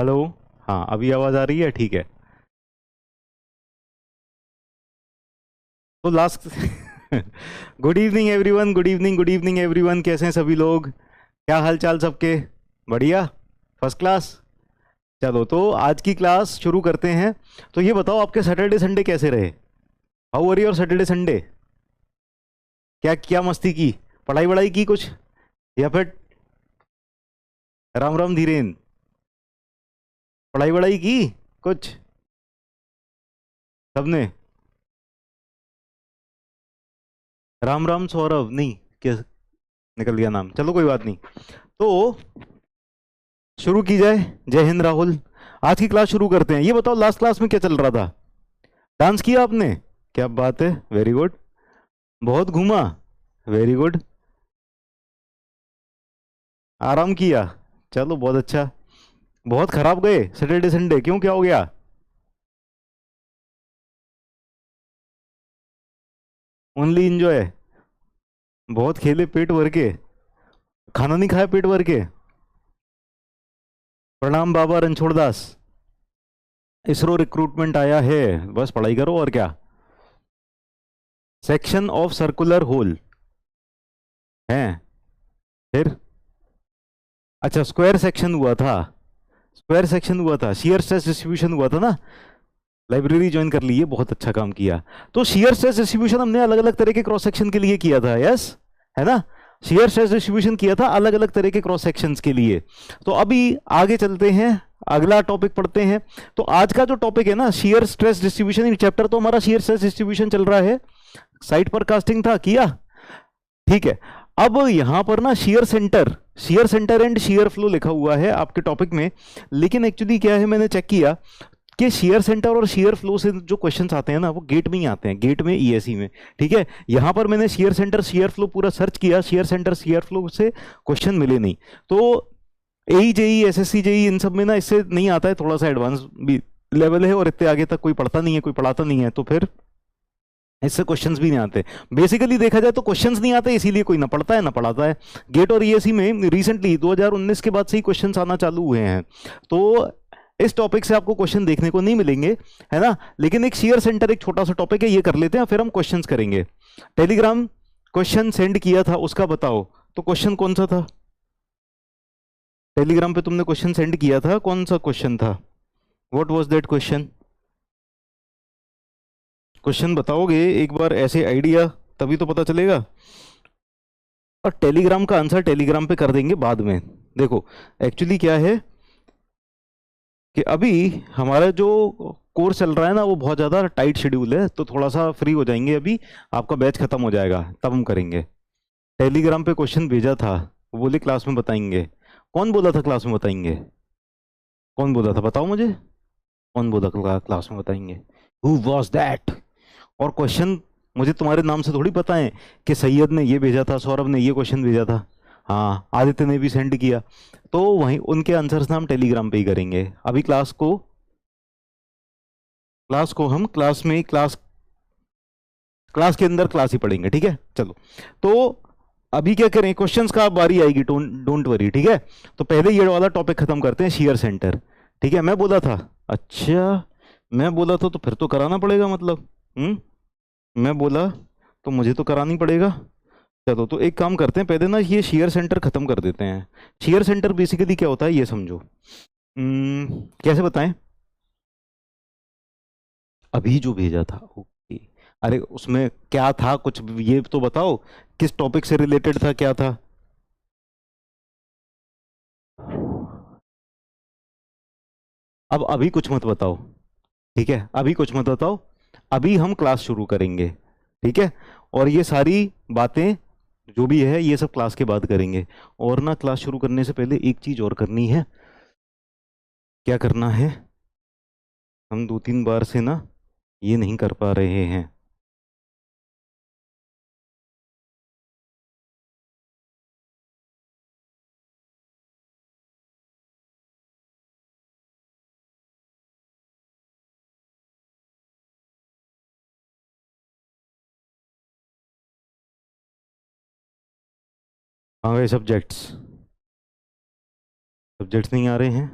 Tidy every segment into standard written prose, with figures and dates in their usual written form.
Hello. हाँ, अभी आवाज़ आ रही है? ठीक है। तो last good evening everyone, good evening, good evening everyone. कैसे हैं सभी लोग? क्या हाल चाल सबके? बढ़िया, फर्स्ट क्लास। चलो, तो आज की क्लास शुरू करते हैं। तो ये बताओ, आपके सैटरडे संडे कैसे रहे? How were your Saturday Sunday? क्या क्या मस्ती की? पढ़ाई वढ़ाई की कुछ, या फिर राम राम धीरेन? पढ़ाई वढ़ाई की कुछ सबने? राम राम सौरभ नहीं? क्या निकल गया नाम, चलो कोई बात नहीं। तो शुरू की जाए। जय हिंद राहुल। आज की क्लास शुरू करते हैं। ये बताओ, लास्ट क्लास में क्या चल रहा था? डांस किया आपने? क्या बात है, वेरी गुड। बहुत घूमा? Very good. आराम किया? चलो बहुत अच्छा। बहुत खराब गए सैटरडे संडे, क्यों, क्या हो गया? Only enjoy? बहुत खेले पेट भर के? खाना नहीं खाया पेट भर के? प्रणाम बाबा रणछोड़ दास। इसरो रिक्रूटमेंट आया है, बस पढ़ाई करो और क्या। सेक्शन ऑफ सर्कुलर होल है? फिर? अच्छा, स्क्वायर सेक्शन हुआ था। स्क्वायर सेक्शन हुआ था, शियर स्ट्रेस डिस्ट्रीब्यूशन हुआ था ना। लाइब्रेरी ज्वाइन कर ली, ये बहुत अच्छा काम किया। तो शियर स्ट्रेस डिस्ट्रीब्यूशन हमने अलग अलग तरह के क्रॉस सेक्शन के लिए किया था, यस, है ना। शियर स्ट्रेस डिस्ट्रीब्यूशन किया था अलग अलग तरह के क्रॉस सेक्शंस के लिए। तो अभी आगे चलते हैं, अगला टॉपिक पढ़ते हैं। तो आज का जो टॉपिक है ना, शियर स्ट्रेस डिस्ट्रीब्यूशन, चैप्टर तो हमारा शियर स्ट्रेस डिस्ट्रीब्यूशन चल रहा है। साइट पर कास्टिंग था, किया? ठीक है। अब यहां पर ना shear centre and shear flow लिखा हुआ है आपके टॉपिक में। लेकिन एक्चुअली क्या है, मैंने चेक किया कि शेयर सेंटर और शेयर फ्लो से जो क्वेश्चंस आते हैं ना, वो गेट में ही आते हैं, गेट में, ईएसई में। ठीक है। यहां पर मैंने शेयर सेंटर शेयर फ्लो पूरा सर्च किया, शेयर सेंटर शेयर फ्लो से क्वेश्चन मिले नहीं। तो एई जेई एसएससी जेई इन सब में ना इससे नहीं आता है, थोड़ा सा एडवांस भी लेवल है, और इतने आगे तक कोई पढ़ता नहीं है, कोई पढ़ाता नहीं है, तो फिर इससे क्वेश्चंस भी नहीं आते। बेसिकली देखा जाए तो क्वेश्चंस नहीं आते, इसीलिए कोई ना पढ़ता है ना पढ़ाता है। गेट और ईएसई में रिसेंटली 2019 के बाद से ही क्वेश्चंस आना चालू हुए हैं। तो इस टॉपिक से आपको क्वेश्चन देखने को नहीं मिलेंगे, है ना। लेकिन एक शेयर सेंटर एक छोटा सा टॉपिक है, ये कर लेते हैं, फिर हम क्वेश्चंस करेंगे। टेलीग्राम क्वेश्चन सेंड किया था, उसका बताओ। तो क्वेश्चन कौन सा था? टेलीग्राम पे तुमने क्वेश्चन सेंड किया था, कौन सा क्वेश्चन था? What was that question? Question बताओगे एक बार, ऐसे आइडिया, तभी तो पता चलेगा। और टेलीग्राम का आंसर टेलीग्राम पे कर देंगे बाद में। देखो, एक्चुअली क्या है कि अभी हमारा जो कोर्स चल रहा है ना, वो बहुत ज़्यादा टाइट शेड्यूल है, तो थोड़ा सा फ्री हो जाएंगे अभी। आपका बैच खत्म हो जाएगा तब हम करेंगे। टेलीग्राम पे क्वेश्चन भेजा था, वो बोले क्लास में बताएंगे। कौन बोला था क्लास में बताएंगे? कौन बोला था, बताओ मुझे। कौन बोला क्लास में बताएंगे? Who was that? और क्वेश्चन मुझे तुम्हारे नाम से थोड़ी पता है कि सैयद ने ये भेजा था, सौरभ ने ये क्वेश्चन भेजा था। हाँ, आदित्य ने भी सेंड किया। तो वहीं उनके आंसर्स ना हम टेलीग्राम पे ही करेंगे। अभी क्लास को हम क्लास में, क्लास के अंदर क्लास ही पढ़ेंगे, ठीक है, चलो। तो अभी क्या करें, क्वेश्चंस का अब बारी आएगी, डोंट वरी, ठीक है। तो पहले ये वाला टॉपिक खत्म करते हैं, शेयर सेंटर। ठीक है, मैं बोला था। अच्छा, मैं बोला था तो फिर तो कराना पड़ेगा, मतलब। मैं बोला तो मुझे तो करानी पड़ेगा। चलो, तो एक काम करते हैं, पहले ना ये शेयर सेंटर खत्म कर देते हैं। शेयर सेंटर बेसिकली क्या होता है, ये समझो। कैसे बताएं? अभी जो भेजा था, ओके। अरे उसमें क्या था कुछ, ये तो बताओ। किस टॉपिक से रिलेटेड था, क्या था? अब अभी कुछ मत बताओ। ठीक है, अभी कुछ मत बताओ। अभी हम क्लास शुरू करेंगे, ठीक है। और ये सारी बातें जो भी है, ये सब क्लास के बाद करेंगे। और ना, क्लास शुरू करने से पहले एक चीज और करनी है। क्या करना है? हम 2-3 बार से ना ये नहीं कर पा रहे हैं। हाँ, वे सब्जेक्ट्स, सब्जेक्ट्स नहीं आ रहे हैं।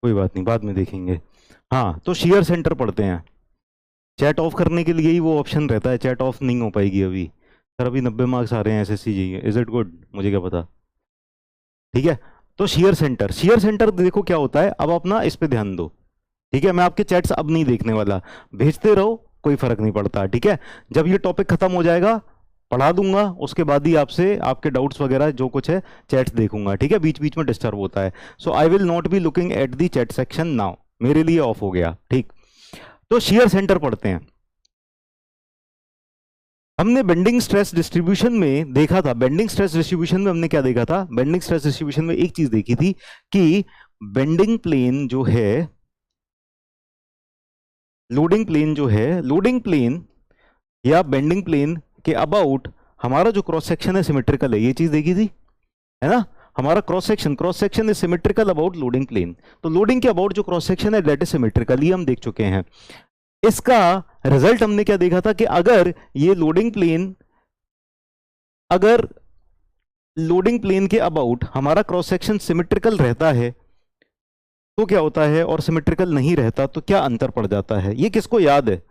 कोई बात नहीं, बाद में देखेंगे। हाँ, तो शेयर सेंटर पढ़ते हैं। चैट ऑफ करने के लिए ही वो ऑप्शन रहता है, चैट ऑफ नहीं हो पाएगी अभी। सर अभी 90 मार्क्स आ रहे हैं SSC ji, is it good? मुझे क्या पता। ठीक है, तो शेयर सेंटर, शेयर सेंटर देखो क्या होता है। अब अपना इस पे ध्यान दो। ठीक है, मैं आपके चैट्स अब नहीं देखने वाला, भेजते रहो, कोई फर्क नहीं पड़ता। ठीक है, जब ये टॉपिक खत्म हो जाएगा पढ़ा दूंगा, उसके बाद ही आपसे आपके डाउट्स वगैरह जो कुछ है चैट्स देखूंगा। ठीक है, बीच बीच में डिस्टर्ब होता है। So I will not be looking at the chat section now, मेरे लिए ऑफ हो गया। ठीक, तो शेयर सेंटर पढ़ते हैं। हमने बेंडिंग स्ट्रेस डिस्ट्रीब्यूशन में देखा था, बेंडिंग स्ट्रेस डिस्ट्रीब्यूशन में हमने क्या देखा था? बेंडिंग स्ट्रेस डिस्ट्रीब्यूशन में एक चीज देखी थी कि बेंडिंग प्लेन जो है, लोडिंग प्लेन जो है, लोडिंग प्लेन या बेंडिंग प्लेन के अबाउट हमारा जो क्रॉस सेक्शन है सिमेट्रिकल है। ये चीज देखी थी, है ना? हमारा cross section is symmetrical about loading plane. तो लोडिंग के अबाउट जो क्रॉस सेक्शन है दैट इज सिमेट्रिकल, ये हम देख चुके हैं। इसका रिजल्ट हमने क्या देखा था कि अगर ये लोडिंग प्लेन, अगर लोडिंग प्लेन के अबाउट हमारा क्रॉस सेक्शन सिमेट्रिकल रहता है तो क्या होता है, और सिमेट्रिकल नहीं रहता तो क्या अंतर पड़ जाता है। ये किसको याद है?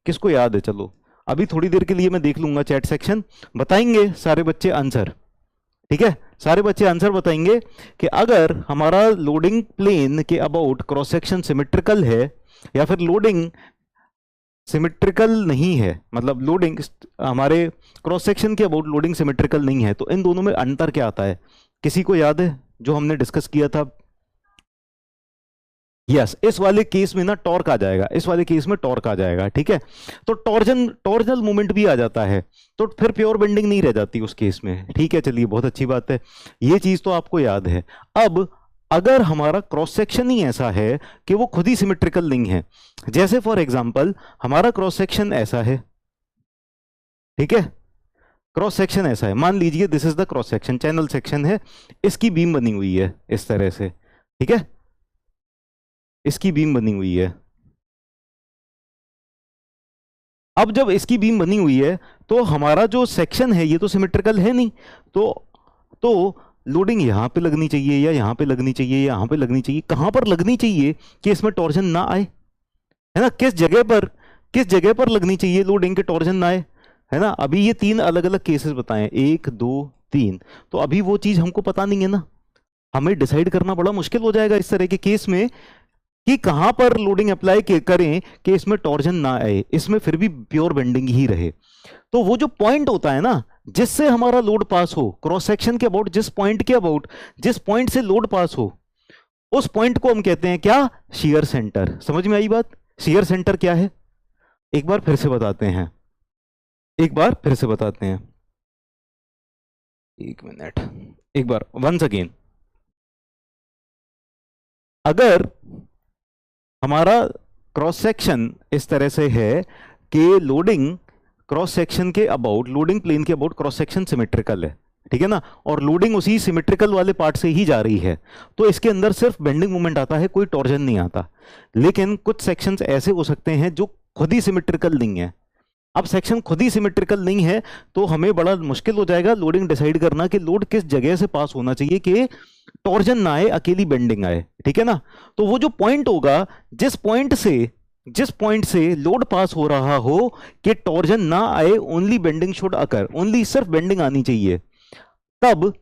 किसको याद है? चलो अभी थोड़ी देर के लिए मैं देख लूंगा चैट सेक्शन, बताएंगे सारे बच्चे आंसर। ठीक है, सारे बच्चे आंसर बताएंगे कि अगर हमारा लोडिंग प्लेन के अबाउट क्रॉस सेक्शन सिमेट्रिकल है या फिर लोडिंग सिमेट्रिकल नहीं है, मतलब लोडिंग हमारे क्रॉस सेक्शन के अबाउट लोडिंग सिमेट्रिकल नहीं है, तो इन दोनों में अंतर क्या आता है? किसी को याद है जो हमने डिस्कस किया था? यस, इस वाले केस में ना टॉर्क आ जाएगा, इस वाले केस में टॉर्क आ जाएगा। ठीक है, तो टॉर्जनल मूवमेंट भी आ जाता है, तो फिर प्योर बेंडिंग नहीं रह जाती उस केस में। ठीक है, चलिए बहुत अच्छी बात है, ये चीज तो आपको याद है। अब अगर हमारा क्रॉस सेक्शन ही ऐसा है कि वो खुद ही सिमेट्रिकल नहीं है, जैसे फॉर एग्जांपल हमारा क्रॉस सेक्शन ऐसा है, ठीक है, क्रॉस सेक्शन ऐसा है, मान लीजिए this is the cross section, channel section है, इसकी बीम बनी हुई है इस तरह से। ठीक है, इसकी बीम बनी हुई है। अब जब इसकी बीम बनी हुई है तो हमारा जो सेक्शन है ये तो सिमेट्रिकल है नहीं, तो लोडिंग यहां पे लगनी चाहिए या यहां पे लगनी चाहिए या यहां पे लगनी चाहिए, कहां पर लगनी चाहिए कि इसमें टॉर्जन ना आए, है ना? किस जगह पर लगनी चाहिए लोडिंग के टॉर्जन ना आए, है ना? अभी ये 3 अलग अलग केसेस बताएं, 1 2 3, तो अभी वो चीज हमको पता नहीं है ना, हमें डिसाइड करना बड़ा मुश्किल हो जाएगा इस तरह के केस में कि कहां पर लोडिंग अप्लाई करें कि इसमें टॉर्जन ना आए, इसमें फिर भी प्योर बेंडिंग ही रहे। तो वो जो पॉइंट होता है ना जिससे हमारा लोड पास हो, क्रॉस सेक्शन के अबाउट जिस पॉइंट के अबाउट, जिस पॉइंट से लोड पास हो, उस पॉइंट को हम कहते हैं क्या? Shear centre. समझ में आई बात? शियर सेंटर क्या है एक बार फिर से बताते हैं, एक बार फिर से बताते हैं, एक मिनट, एक बार वंस अगेन। अगर हमारा क्रॉस सेक्शन इस तरह से है कि लोडिंग क्रॉस सेक्शन के अबाउट, लोडिंग प्लेन के अबाउट क्रॉस सेक्शन सिमेट्रिकल है, ठीक है ना, और लोडिंग उसी सिमेट्रिकल वाले पार्ट से ही जा रही है, तो इसके अंदर सिर्फ बेंडिंग मोमेंट आता है, कोई टॉर्जन नहीं आता। लेकिन कुछ सेक्शंस ऐसे हो सकते हैं जो खुद ही सिमेट्रिकल नहीं है। अब सेक्शन खुद ही सिमेट्रिकल नहीं है तो हमें बड़ा मुश्किल हो जाएगा लोडिंग डिसाइड करना कि लोड किस जगह से पास होना चाहिए कि टॉर्जन ना आए, अकेली बेंडिंग आए। ठीक है ना, तो वो जो पॉइंट होगा जिस पॉइंट से लोड पास हो रहा हो कि टॉर्जन ना आए, only bending should occur, only सिर्फ बेंडिंग आनी चाहिए, तब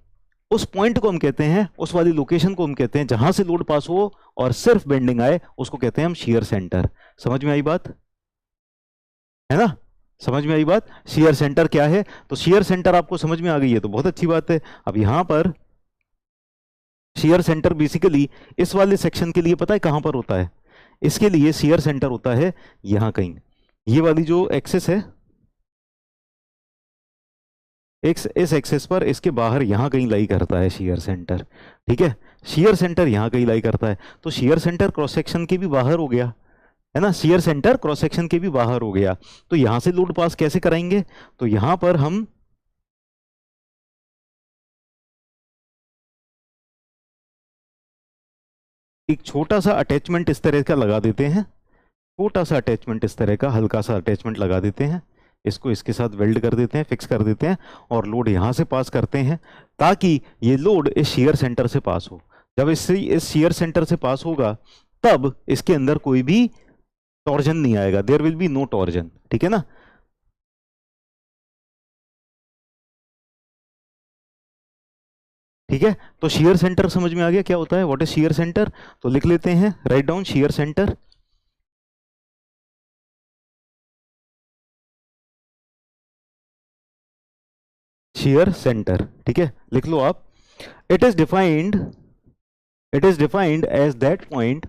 उस पॉइंट को हम कहते हैं, उस वाली लोकेशन को हम कहते हैं जहां से लोड पास हो और सिर्फ बेंडिंग आए, उसको कहते हैं हम शियर सेंटर। समझ में आई बात? है ना, समझ में आई बात? शियर सेंटर क्या है? तो शियर सेंटर आपको समझ में आ गई है तो बहुत अच्छी बात है। अब यहां पर शियर सेंटर बेसिकली इस वाले सेक्शन के लिए पता है कहां पर होता है? इसके लिए शियर सेंटर होता है यहां कहीं, ये वाली जो एक्सिस है, इस एक्सिस पर, इसके बाहर यहां कहीं लाई करता है शियर सेंटर। ठीक है, शियर सेंटर यहां कहीं लाई करता है, तो शियर सेंटर क्रॉस सेक्शन के भी बाहर हो गया, है ना, शियर सेंटर क्रॉस सेक्शन के भी बाहर हो गया। तो यहां से लोड पास कैसे कराएंगे? तो यहां पर हम एक छोटा सा अटैचमेंट इस तरह का लगा देते हैं, छोटा सा अटैचमेंट इस तरह का, हल्का सा अटैचमेंट लगा देते हैं, इसको इसके साथ वेल्ड कर देते हैं, फिक्स कर देते हैं, और लोड यहां से पास करते हैं ताकि ये लोड इस शियर सेंटर से पास हो। जब इससे इस शियर सेंटर से पास होगा तब इसके अंदर कोई भी टॉर्जन नहीं आएगा, there will be no torsion, ठीक है ना। ठीक है, तो शियर सेंटर समझ में आ गया क्या होता है, व्हाट इज शियर सेंटर। तो लिख लेते हैं, right down shear centre. Shear centre, ठीक है, लिख लो आप। It is defined, it is defined as that point,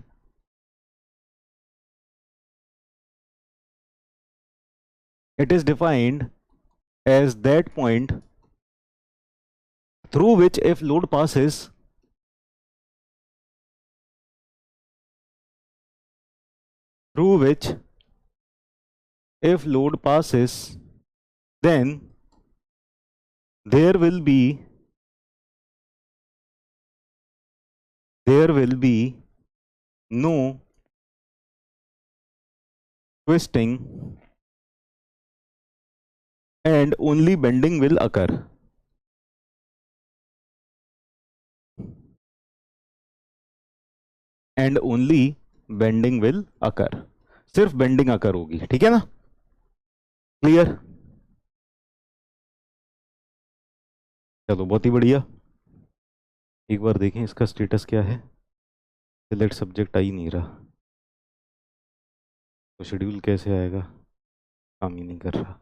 it is defined as that point through which if load passes, through which if load passes, then there will be, there will be no twisting and only bending will occur. And only bending will occur, सिर्फ bending अकर होगी, ठीक है ना, clear. चलो बहुत ही बढ़िया, एक बार देखें इसका स्टेटस क्या है। सिलेक्ट सब्जेक्ट आ ही नहीं रहा, तो शेड्यूल कैसे आएगा, काम ही नहीं कर रहा।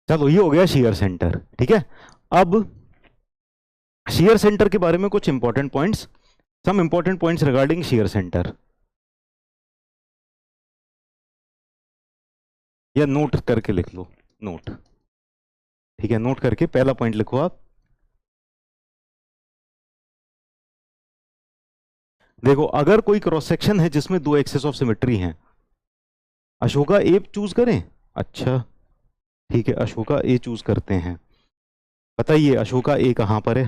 चलो ये हो गया शियर सेंटर, ठीक है। अब शियर सेंटर के बारे में कुछ important points, some important points regarding shear centre, या नोट करके लिख लो, नोट, ठीक है, नोट करके पहला पॉइंट लिखो आप। देखो अगर कोई क्रॉस सेक्शन है जिसमें दो एक्सेस ऑफ सिमेट्री हैं, अशोका ए चूज करें, अच्छा ठीक है, अशोका ए चूज करते हैं। बताइए अशोका ए कहां पर है,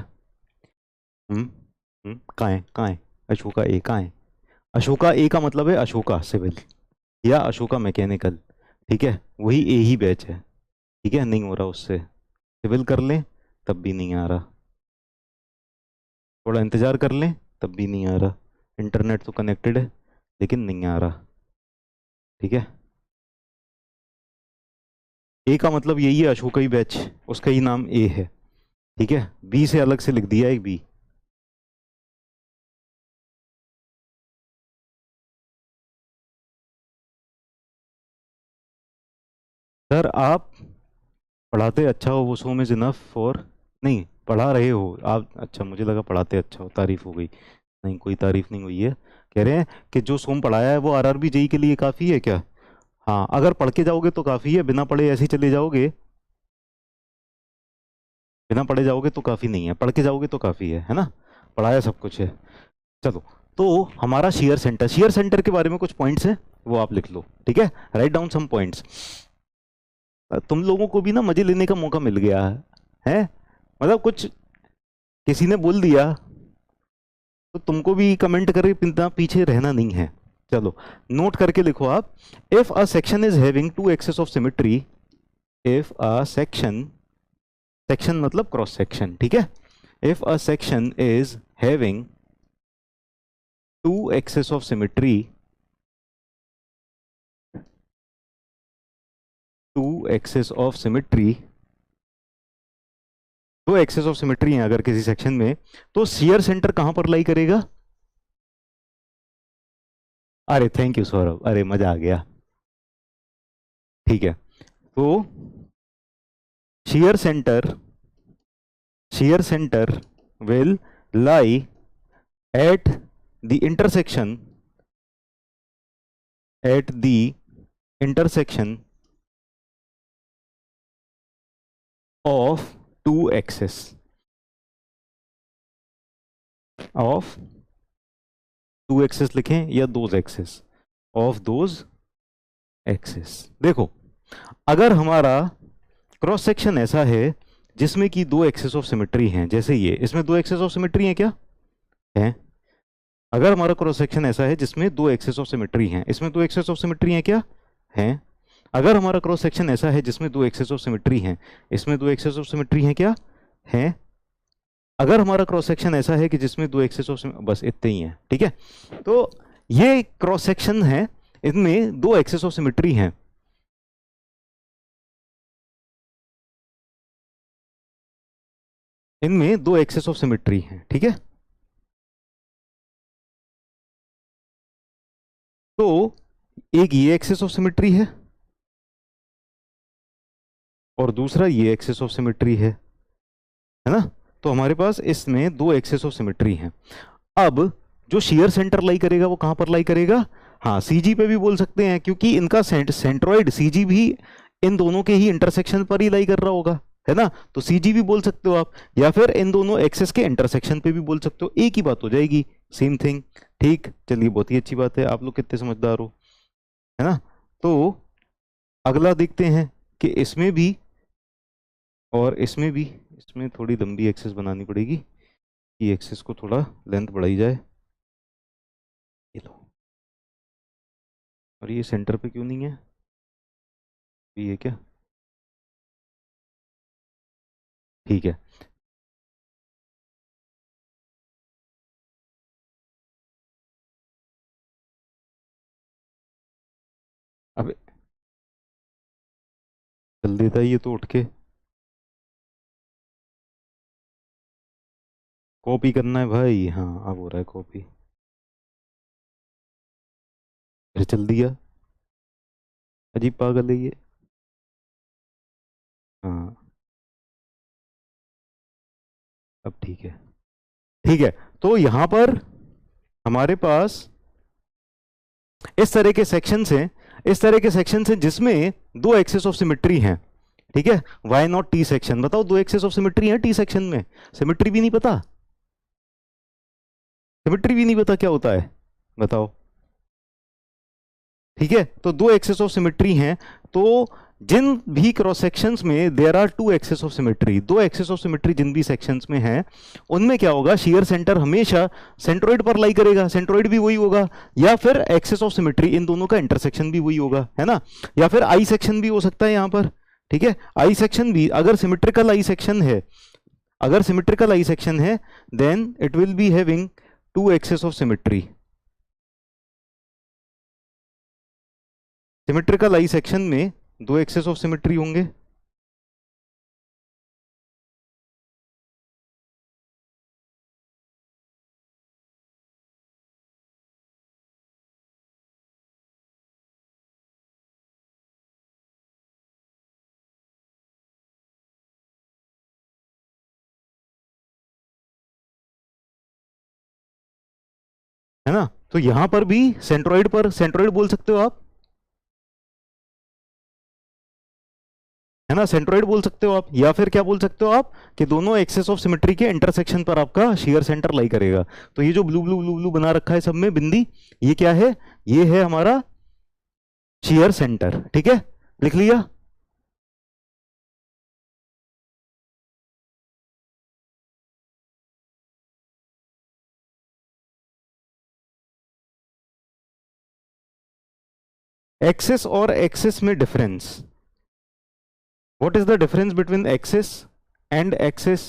कहाँ है, कहाँ है अशोका ए, कहाँ है। अशोका ए का मतलब है अशोका सिविल या अशोका मैकेनिकल, ठीक है, वही ए ही बैच है, ठीक है, नहीं हो रहा उससे, सिविल कर लें तब भी नहीं आ रहा, थोड़ा इंतजार कर लें तब भी नहीं आ रहा, इंटरनेट तो कनेक्टेड है लेकिन नहीं आ रहा, ठीक है। ए का मतलब यही है, अशोका ही बैच, उसका ही नाम ए है, ठीक है, बी से अलग से लिख दिया एक बी। सर आप पढ़ाते अच्छा हो, वो सो में इनफ फॉर, नहीं पढ़ा रहे हो आप, अच्छा मुझे लगा पढ़ाते अच्छा हो, तारीफ हो गई, नहीं कोई तारीफ नहीं हुई है, कह रहे हैं कि जो सोम पढ़ाया है वो आरआरबी जेई के लिए काफ़ी है क्या। हाँ अगर पढ़ के जाओगे तो काफ़ी है, बिना पढ़े ऐसे ही चले जाओगे, बिना पढ़े जाओगे तो काफ़ी नहीं है, पढ़ के जाओगे तो काफ़ी है ना, पढ़ाया सब कुछ है। चलो तो हमारा शेयर सेंटर, शेयर सेंटर के बारे में कुछ पॉइंट्स हैं वो आप लिख लो, ठीक है, राइट डाउन सम पॉइंट्स। तुम लोगों को भी ना मजे लेने का मौका मिल गया है, मतलब कुछ किसी ने बोल दिया तो तुमको भी कमेंट करके इतना पीछे रहना नहीं है। चलो नोट करके लिखो आप, if a section is having two axes of symmetry, if a section, section मतलब क्रॉस सेक्शन, ठीक है, if a section is having two axes of symmetry, two axes of symmetry, दो एक्सेस ऑफ सिमेट्री हैं अगर किसी section में, तो shear centre कहां पर लाई करेगा। अरे थैंक यू सौरभ, अरे मजा आ गया, ठीक है, तो shear center, shear center will lie at the intersection, at the intersection of two axes, of two axes लिखें या those axes, of those axes। देखो अगर हमारा क्रॉस सेक्शन ऐसा है जिसमें कि दो एक्सेस ऑफ सिमेट्री हैं, जैसे ये, इसमें दो एक्सेस ऑफ सिमेट्री हैं क्या, है, अगर हमारा क्रॉस सेक्शन ऐसा है जिसमें दो एक्सेस ऑफ सिमेट्री हैं, इसमें दो एक्सेस ऑफ सिमेट्री हैं क्या, हैं, अगर हमारा क्रॉस सेक्शन ऐसा है जिसमें दो एक्सेस ऑफ सिमेट्री हैं, इसमें दो एक्सेस ऑफ सिमेट्री हैं क्या है? अगर हमारा क्रॉस सेक्शन ऐसा है कि जिसमें दो एक्सेस ऑफ, बस इतने ही है, ठीक है। तो ये क्रॉस सेक्शन है, इनमें दो एक्सेस ऑफ सिमेट्री हैं। इनमें दो एक्सेस ऑफ सिमेट्री हैं, ठीक है। तो एक ये एक्सेस ऑफ सिमेट्री है और दूसरा ये एक्सेस ऑफ सिमेट्री है ना। तो हमारे पास इसमें दो एक्सेस ऑफ सिमेट्री हैं। अब जो शेयर सेंटर लाई करेगा वो कहां पर लाई करेगा? हाँ, सीजी पे भी बोल सकते हैं, क्योंकि इनका सेंट्रोइड सीजी भी इन दोनों के ही इंटरसेक्शन पर ही लाई कर रहा होगा, है ना। तो सीजी भी बोल सकते हो आप, या फिर इन दोनों एक्सेस के इंटरसेक्शन पे भी बोल सकते हो, एक ही बात हो जाएगी, सेम थिंग। ठीक, चलिए, बहुत ही अच्छी बात है, आप लोग कितने समझदार हो, है ना। तो अगला देखते हैं कि इसमें भी और इसमें भी, इसमें थोड़ी लंबी एक्सेस बनानी पड़ेगी कि एक्सेस को थोड़ा लेंथ बढ़ाई जाए। ये लो, और ये सेंटर पे क्यों नहीं है? ये क्या? ठीक है। अब चल देता है ये तो उठ के, कॉपी करना है भाई। हाँ, अब हो रहा है कॉपी, फिर चल दिया। अजीब पागल है ये। हाँ, अब ठीक है, ठीक है। तो यहां पर हमारे पास इस तरह के सेक्शंस हैं, इस तरह के सेक्शंस हैं जिसमें दो एक्सेस ऑफ सिमेट्री हैं, ठीक है। Why not T section? बताओ, दो एक्सेस ऑफ सिमेट्री है टी सेक्शन में, सिमेट्री भी नहीं पता? सिमेट्री भी नहीं पता क्या होता है, बताओ। ठीक है, तो दो एक्सेस ऑफ सिमेट्री हैं। तो जिन भी क्रॉस सेक्शंस में there are two axes of symmetry, दो एक्सेस ऑफ सिमेट्री जिन भी सेक्शंस में हैं, उनमें क्या होगा? शेयर सेंटर हमेशा सेंट्रोइड पर लाई करेगा, सेंट्रोइड भी वही होगा, या फिर एक्सेस ऑफ सिमेट्री इन दोनों का इंटरसेक्शन भी वही होगा, है ना। या फिर आई सेक्शन भी हो सकता है यहां पर, ठीक है। आई सेक्शन भी, अगर सिमेट्रिकल आई सेक्शन है, अगर सिमेट्रिकल आई सेक्शन है, then it will be having two axes of symmetry. Symmetrical I section में दो एक्सेस ऑफ सिमेट्री होंगे, है ना। तो यहां पर भी सेंट्रोइड पर, सेंट्रोइड बोल सकते हो आप, है ना, सेंट्रोइड बोल सकते हो आप, या फिर क्या बोल सकते हो आप कि दोनों एक्सेस ऑफ सिमेट्री के इंटरसेक्शन पर आपका शेयर सेंटर लाई करेगा। तो ये जो ब्लू ब्लू ब्लू ब्लू बना रखा है सब में बिंदी, ये क्या है? ये है हमारा शेयर सेंटर, ठीक है, लिख लिया। एक्सेस और एक्सेस में difference, what is the difference between access and excess?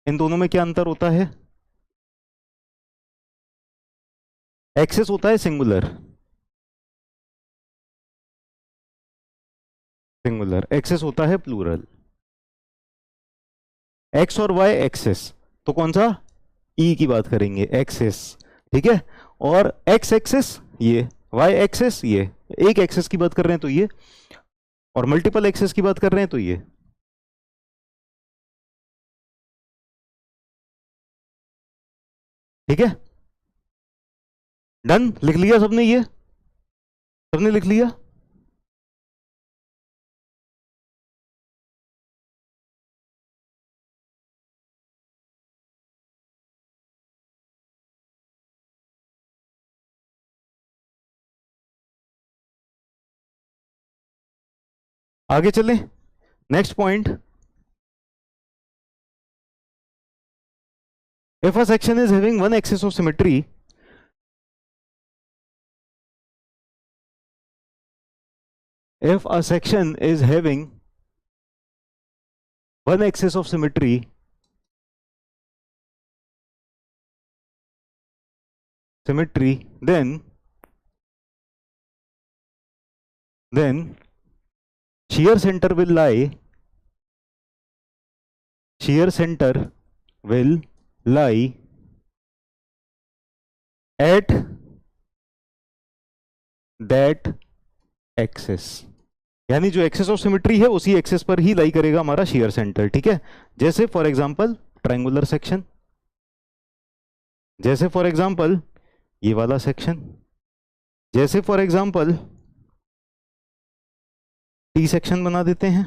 इन दोनों में क्या अंतर होता है? एक्सेस होता है सिंगुलर, सिंगुलर, एक्सेस होता है प्लूरल। एक्स और वाई एक्सेस, तो कौन सा? ई की बात करेंगे, एक्सेस, ठीक है। और एक्स एक्सेस ये, वाई एक्सेस ये, एक एक्सेस की बात कर रहे हैं तो ये, और मल्टीपल एक्सेस की बात कर रहे हैं तो ये, ठीक है। डन, लिख लिया सबने? ये सबने लिख लिया? आगे चलें, next point. If a section is having one axis of symmetry, if a section is having one axis of symmetry, then shear center will lie at that axis, यानी जो एक्सेस ऑफ सिमेट्री है उसी access पर ही लाई करेगा हमारा share centre. ठीक है, जैसे फॉर एग्जांपल ट्रायंगुलर सेक्शन, जैसे फॉर एग्जांपल ये वाला सेक्शन, जैसे फॉर एग्जांपल टी सेक्शन बना देते हैं।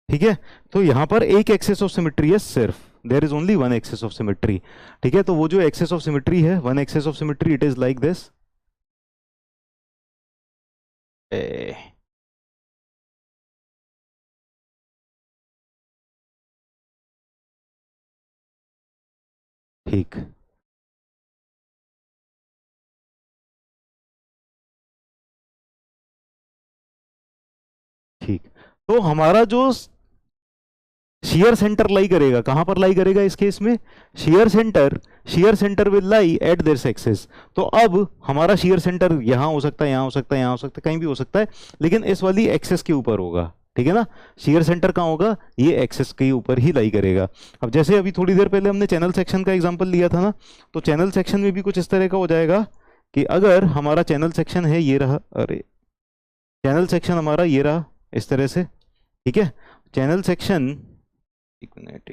ठीक है, तो यहां पर एक एक्सेस ऑफ सिमेट्री है सिर्फ, there is only one axis of symmetry. ठीक है, तो वो जो एक्सेस ऑफ सिमेट्री है, one axis of symmetry, it is like this. ठीक, ठीक, तो हमारा जो शेयर सेंटर लाई करेगा, कहां पर लाई करेगा इस केस में? Share centre will lie at this axis. तो अब हमारा शेयर सेंटर यहां हो सकता है, यहां हो सकता है, यहां हो सकता है, कहीं भी हो सकता है, लेकिन इस वाली एक्सिस के ऊपर होगा। ठीक है ना, शेयर सेंटर कहां होगा? ये एक्सिस के ऊपर ही लाई करेगा। अब जैसे अभी थोड़ी देर पहले हमने चैनल सेक्शन का एग्जांपल लिया था ना, तो चैनल सेक्शन में भी कुछ इस तरह का हो जाएगा कि अगर हमारा चैनल सेक्शन है, ये रहा, अरे चैनल सेक्शन हमारा ये रहा इस तरह से। ठीक है, चैनल सेक्शन, एक मिनट,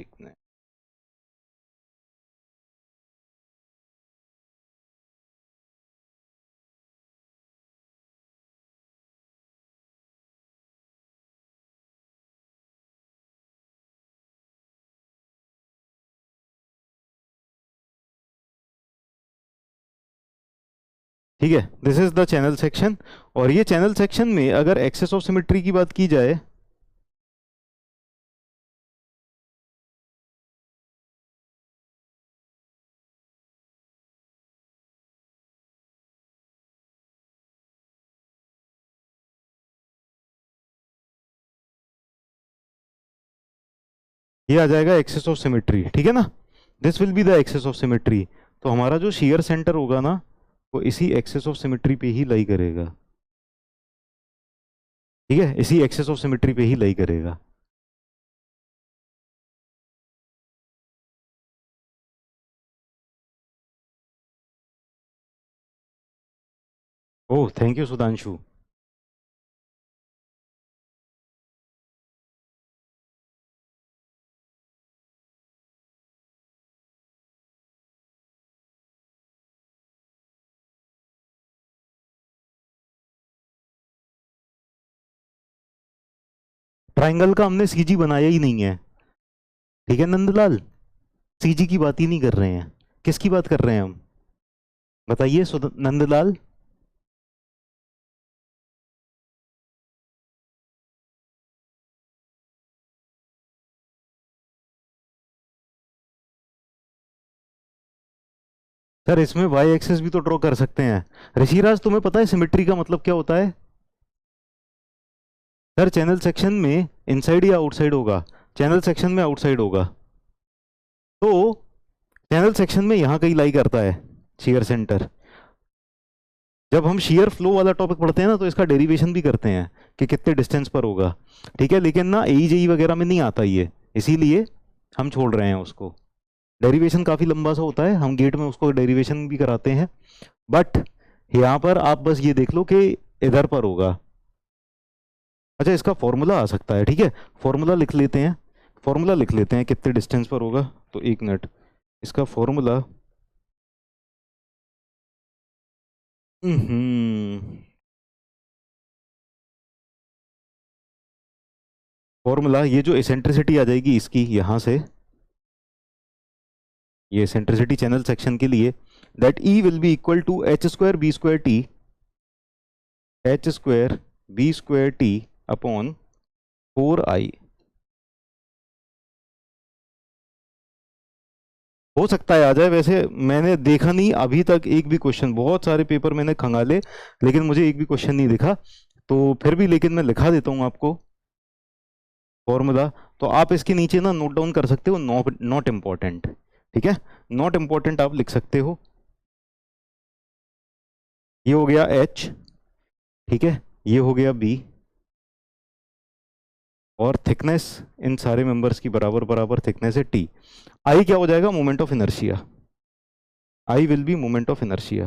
ठीक है, this is the channel section. और ये चैनल सेक्शन में अगर एक्सेस ऑफ सिमेट्री की बात की जाए, ये आ जाएगा एक्सेस ऑफ सिमेट्री। ठीक है ना, this will be the axis of symmetry. तो हमारा जो शेयर सेंटर होगा ना, वो इसी एक्सेस ऑफ सिमेट्री पे ही लाई करेगा। ठीक है, इसी एक्सेस ऑफ सिमेट्री पे ही लाई करेगा। ओह, थैंक यू सुधांशु। ट्राइंगल का हमने सीजी बनाया ही नहीं है। ठीक है नंदलाल, सीजी की बात ही नहीं कर रहे हैं। किसकी बात कर रहे हैं हम? बताइए नंदलाल। सर इसमें वाई एक्सेस भी तो ड्रॉ कर सकते हैं। ऋषिराज, तुम्हें पता है सिमेट्री का मतलब क्या होता है? सर चैनल सेक्शन में इनसाइड या आउटसाइड होगा? चैनल सेक्शन में आउटसाइड होगा। तो चैनल सेक्शन में यहां कहीं लाई करता है शेयर सेंटर। जब हम शेयर फ्लो वाला टॉपिक पढ़ते हैं ना, तो इसका डेरिवेशन भी करते हैं कि कितने डिस्टेंस पर होगा। ठीक है, लेकिन ना एई वगैरह में नहीं आता ये, इसीलिए हम छोड़ रहे हैं उसको। डेरिवेशन काफ़ी लंबा सा होता है, हम गेट में उसको डेरिवेशन भी कराते हैं, बट यहाँ पर आप बस ये देख लो कि इधर पर होगा। अच्छा, इसका फॉर्मूला आ सकता है। ठीक है, फॉर्मूला लिख लेते हैं, फॉर्मूला लिख लेते हैं कितने डिस्टेंस पर होगा। तो एक मिनट, इसका फॉर्मूला, फॉर्मूला, ये जो एसेंट्रिसिटी आ जाएगी इसकी यहाँ से, ये एसेंट्रिसिटी चैनल सेक्शन के लिए, that E will be equal to H square B square T, H square B square T upon 4i। हो सकता है आ जाए, वैसे मैंने देखा नहीं अभी तक एक भी क्वेश्चन, बहुत सारे पेपर मैंने खंगाले लेकिन मुझे एक भी क्वेश्चन नहीं दिखा। तो फिर भी लेकिन मैं लिखा देता हूँ आपको फॉर्मूला। तो आप इसके नीचे ना नोट डाउन कर सकते हो, नॉट इम्पॉर्टेंट। ठीक है, नॉट इम्पॉर्टेंट आप लिख सकते हो। ये हो गया एच, ठीक है, ये हो गया बी, और थिकनेस इन सारे मेंबर्स की बराबर बराबर थिकनेस है टी। आई क्या हो जाएगा? Moment of inertia. I will be moment of inertia.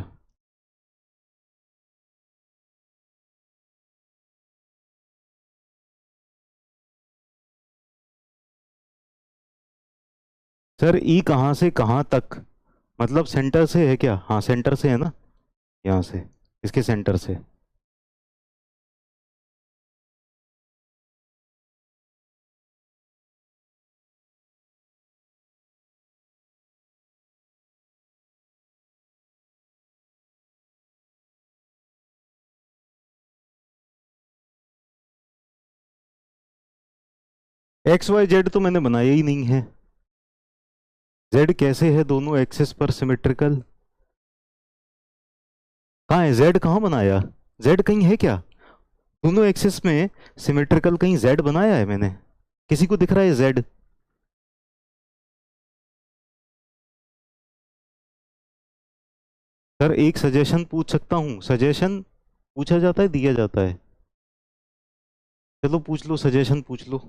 Sir E कहाँ से कहाँ तक, मतलब सेंटर से है क्या? हाँ सेंटर से है ना, यहाँ से, इसके सेंटर से। एक्स वाई जेड तो मैंने बनाया ही नहीं है। जेड कैसे है दोनों एक्सिस पर सिमेट्रिकल? कहाँ है जेड? कहाँ बनाया? जेड कहीं है क्या दोनों एक्सिस में सिमेट्रिकल? कहीं जेड बनाया है मैंने? किसी को दिख रहा है जेड? सर एक सजेशन पूछ सकता हूँ? सजेशन पूछा जाता है, दिया जाता है? चलो पूछ लो, सजेशन पूछ लो।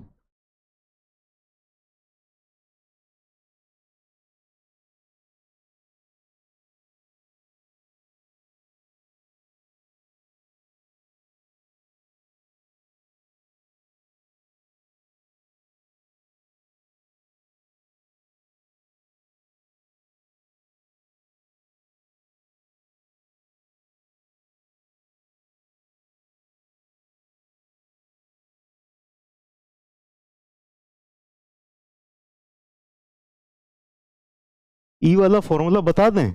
ई वाला फॉर्मूला बता दें?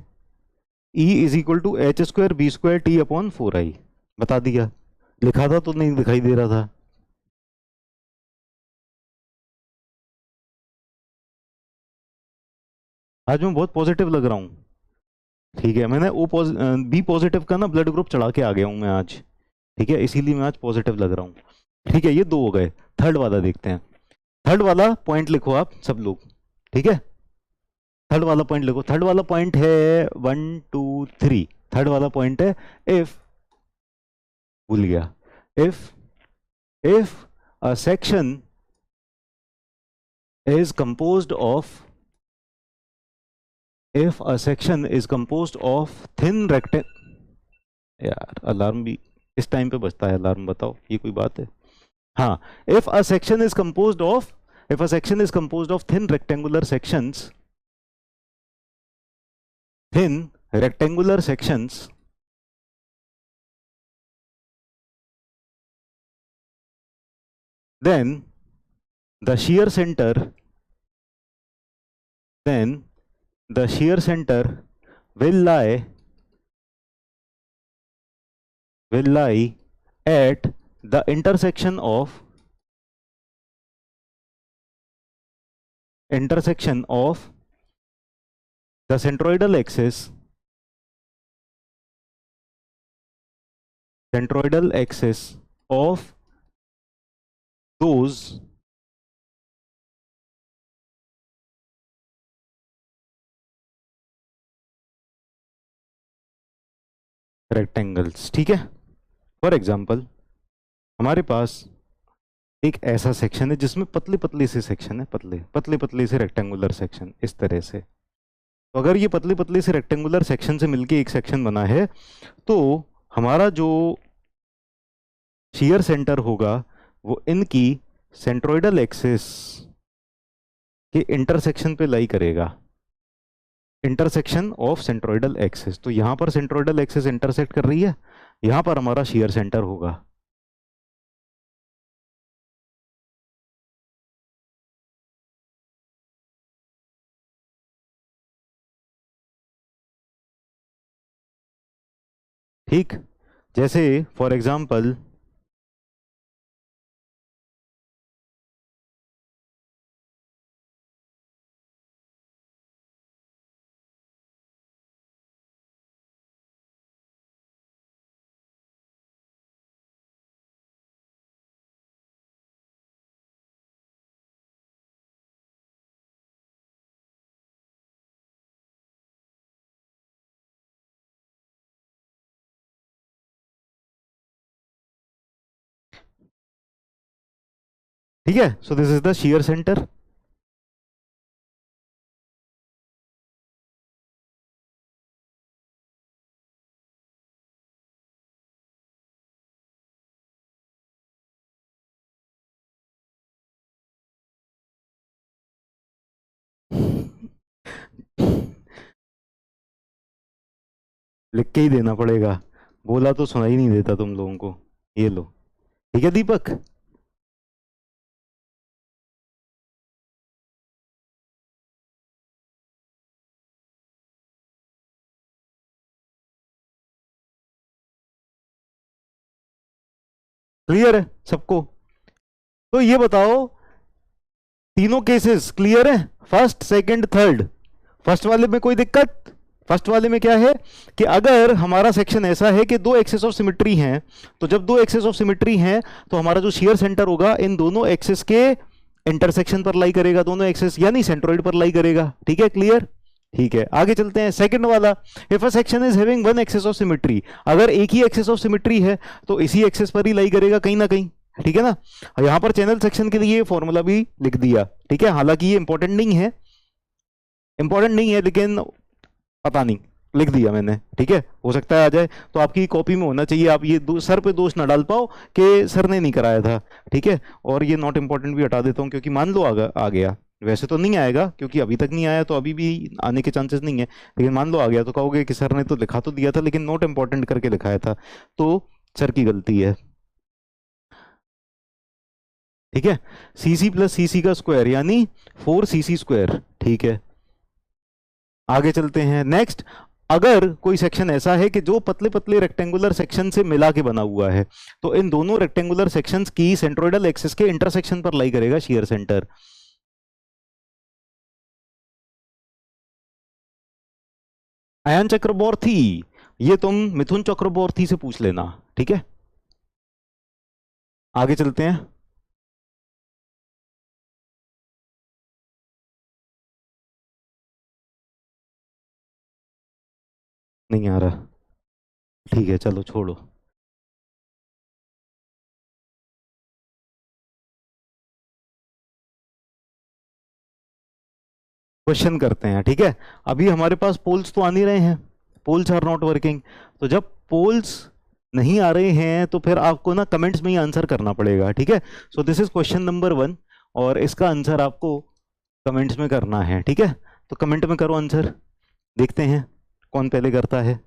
E is equal to H square B square T upon 4 I. बता दिया, लिखा था तो नहीं दिखाई दे रहा था? आज मैं बहुत पॉजिटिव लग रहा हूँ। ठीक है, मैंने ओ बी पॉजिटिव का ना ब्लड ग्रुप चढ़ा के आ गया हूँ मैं आज। ठीक है, इसीलिए मैं आज पॉजिटिव लग रहा हूँ। ठीक है, ये दो हो गए। थर्ड वाला देखते हैं। थर्ड वाला पॉइंट लिखो आप सब लोग। ठीक है, थर्ड वाला पॉइंट लिखो। थर्ड वाला पॉइंट है 1 2 3। थर्ड वाला पॉइंट है, इफ, भूल गया, if if a section is composed of if a section is composed of thin rectangle। यार अलार्म भी इस टाइम पे बजता है अलार्म, बताओ ये कोई बात है? हाँ, if a section is composed of, if a section is composed of thin rectangular sections, thin rectangular sections, then the shear center, then the shear center will lie at the intersection of the centroidal axis of those rectangles. ठीक है, for example हमारे पास एक ऐसा section है जिसमें पतले पतले से सेक्शन है, पतले पतले पतले से रेक्टेंगुलर सेक्शन इस तरह से। तो अगर ये पतले पतले से रेक्टेंगुलर सेक्शन से मिलके एक सेक्शन बना है, तो हमारा जो शियर सेंटर होगा वो इनकी सेंट्रोइडल एक्सिस के इंटरसेक्शन पे लाई करेगा। इंटरसेक्शन ऑफ सेंट्रोइडल एक्सिस, तो यहां पर सेंट्रोइडल एक्सिस इंटरसेक्ट कर रही है, यहां पर हमारा शियर सेंटर होगा। ठीक, जैसे फॉर एग्जाम्पल ठीक है, so this is the shear centre. लिख के ही देना पड़ेगा, बोला तो सुनाई नहीं देता तुम लोगों को। ये लो, ठीक है दीपक। क्लियर है सबको? तो ये बताओ, तीनों केसेस क्लियर है? First, second, third. फर्स्ट वाले में कोई दिक्कत? फर्स्ट वाले में क्या है कि अगर हमारा सेक्शन ऐसा है कि दो एक्सेस ऑफ सिमेट्री हैं, तो जब दो एक्सेस ऑफ सिमेट्री हैं तो हमारा जो शियर सेंटर होगा इन दोनों एक्सेस के इंटरसेक्शन पर लाई करेगा, दोनों एक्सेस यानी सेंट्रोइड पर लाई करेगा। ठीक है, क्लियर? ठीक है, आगे चलते हैं। सेकंड वाला, if a section is having one axis of symmetry, अगर एक ही एक्सेस ऑफ सिमेट्री है तो इसी एक्सेस पर ही लाई करेगा कहीं ना कहीं। ठीक है ना? यहां पर चैनल सेक्शन के लिए फॉर्मूला भी लिख दिया। ठीक है, हालांकि ये इंपॉर्टेंट नहीं है, इंपॉर्टेंट नहीं है, लेकिन पता नहीं, लिख दिया मैंने। ठीक है, हो सकता है आ जाए, तो आपकी कॉपी में होना चाहिए। आप ये सर पे दोष ना डाल पाओ कि सर ने नहीं कराया था। ठीक है, और ये नॉट इंपॉर्टेंट भी हटा देता हूँ, क्योंकि मान लो आ गया, वैसे तो नहीं आएगा क्योंकि अभी तक नहीं आया, तो अभी भी आने के चांसेस नहीं है, लेकिन मान लो आ गया तो कहोगे कि सर ने तो लिखा तो दिया था लेकिन नॉट इंपॉर्टेंट करके लिखाया था, तो सर की गलती है। ठीक है, सी सी प्लस सी सी का स्क्वायर यानी 4cc²। ठीक है, आगे चलते हैं। नेक्स्ट, अगर कोई सेक्शन ऐसा है कि जो पतले पतले रेक्टेंगुलर सेक्शन से मिला के बना हुआ है, तो इन दोनों रेक्टेंगुलर सेक्शंस की सेंट्रोइडल एक्सिस के इंटरसेक्शन पर लाई करेगा शियर सेंटर। आयन चक्रवर्ती, ये तुम मिथुन चक्रवर्ती से पूछ लेना। ठीक है, आगे चलते हैं। नहीं आ रहा? ठीक है, चलो छोड़ो। क्वेश्चन करते हैं। ठीक है, अभी हमारे पास पोल्स तो आ नहीं रहे हैं, पोल्स आर नॉट वर्किंग। तो जब पोल्स नहीं आ रहे हैं तो फिर आपको ना कमेंट्स में ही आंसर करना पड़ेगा। ठीक है, so this is question number 1 और इसका आंसर आपको कमेंट्स में करना है। ठीक है, तो कमेंट में करो आंसर, देखते हैं कौन पहले करता है।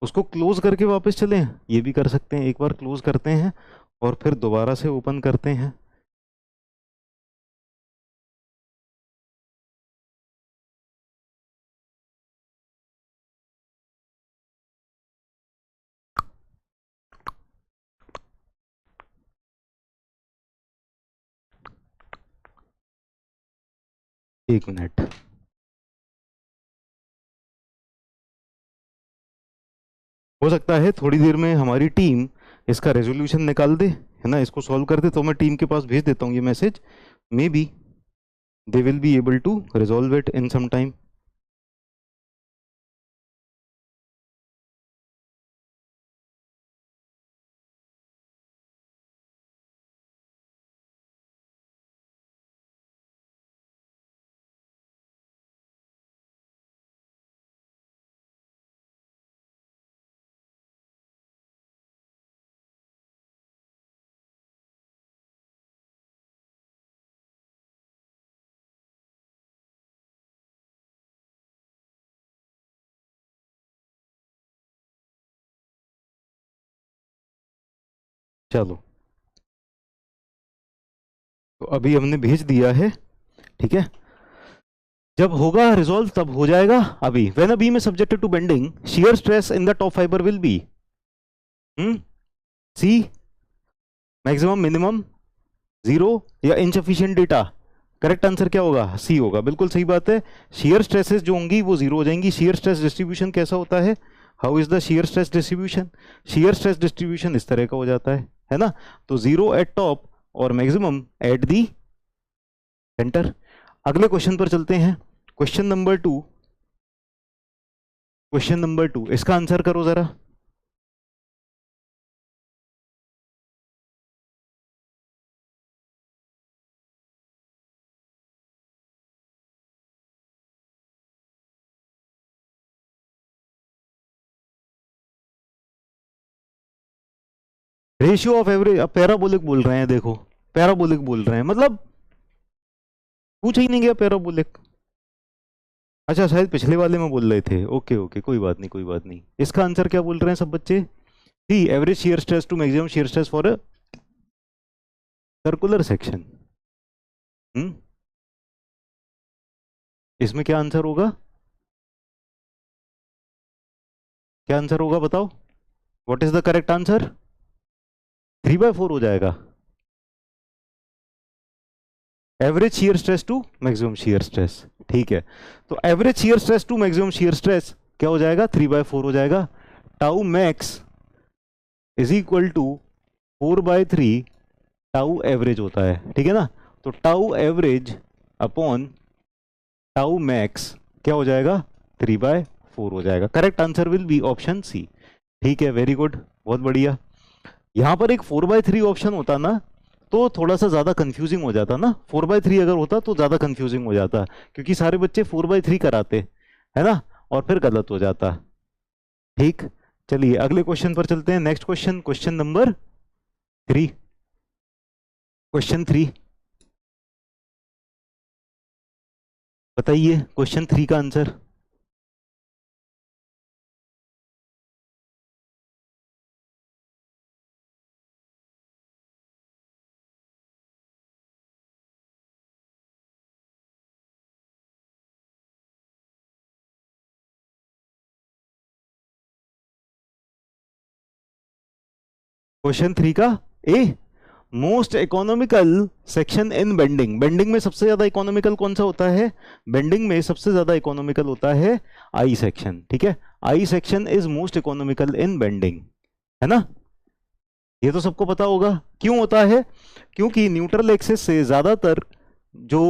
उसको क्लोज करके वापस चलें, ये भी कर सकते हैं। एक बार क्लोज करते हैं और फिर दोबारा से ओपन करते हैं। एक मिनट, हो सकता है थोड़ी देर में हमारी टीम इसका रेजोल्यूशन निकाल दे, है ना, इसको सॉल्व कर दे, तो मैं टीम के पास भेज देता हूँ ये message. Maybe they will be able to resolve it in some time. चलो, तो अभी हमने भेज दिया है। ठीक है, जब होगा रिजॉल्व तब हो जाएगा। अभी when a beam is subjected to bending, shear stress in the top fibre will be C, maximum, minimum, zero या इनसफिशिएंट डेटा। करेक्ट आंसर क्या होगा? सी होगा, बिल्कुल सही बात है। शियर स्ट्रेसेस जो होंगी वो जीरो हो जाएंगी। शियर स्ट्रेस डिस्ट्रीब्यूशन कैसा होता है? How is the shear stress distribution? Shear stress distribution इस तरह का हो जाता है ना? तो जीरो एट टॉप और मैक्सिमम एट दी सेंटर। अगले क्वेश्चन पर चलते हैं। क्वेश्चन नंबर 2, क्वेश्चन नंबर 2, इसका आंसर करो जरा। रेशियो ऑफ एवरेज, अब पैराबोलिक बोल रहे हैं, देखो पैराबोलिक बोल रहे हैं, मतलब पूछ ही नहीं गया पैराबोलिक। अच्छा शायद पिछले वाले में बोल रहे थे, ओके ओके कोई बात नहीं कोई बात नहीं। इसका आंसर क्या बोल रहे हैं सब बच्चे? C average shear stress to maximum shear stress for a circular section. इसमें क्या आंसर होगा? क्या आंसर होगा बताओ? What is the correct answer? 3/4 हो जाएगा। Average shear stress to maximum shear stress, ठीक है। तो average shear stress to maximum shear stress क्या हो जाएगा? 3/4 हो जाएगा। Tau max is equal to 4/3 tau average होता है, ठीक है ना। तो tau average upon tau max क्या हो जाएगा? 3/4 हो जाएगा। Correct answer will be option C. ठीक है, वेरी गुड, बहुत बढ़िया। यहां पर एक 4/3 ऑप्शन होता ना तो थोड़ा सा ज्यादा कंफ्यूजिंग हो जाता ना। 4/3 अगर होता तो ज्यादा कंफ्यूजिंग हो जाता, क्योंकि सारे बच्चे 4/3 कराते है ना, और फिर गलत हो जाता। ठीक, चलिए अगले क्वेश्चन पर चलते हैं। Next question, question number 3। Question 3 बताइए, क्वेश्चन 3 का आंसर। क्वेश्चन 3 का a, most economical section in bending. Bending में सबसे ज्यादा इकोनॉमिकल कौन सा होता है? बेंडिंग में सबसे ज्यादा इकोनॉमिकल होता है आई सेक्शन, ठीक है। I section is most economical in bending, है ना। ये तो सबको पता होगा। क्यों होता है? क्योंकि न्यूट्रल एक्सिस से ज्यादातर जो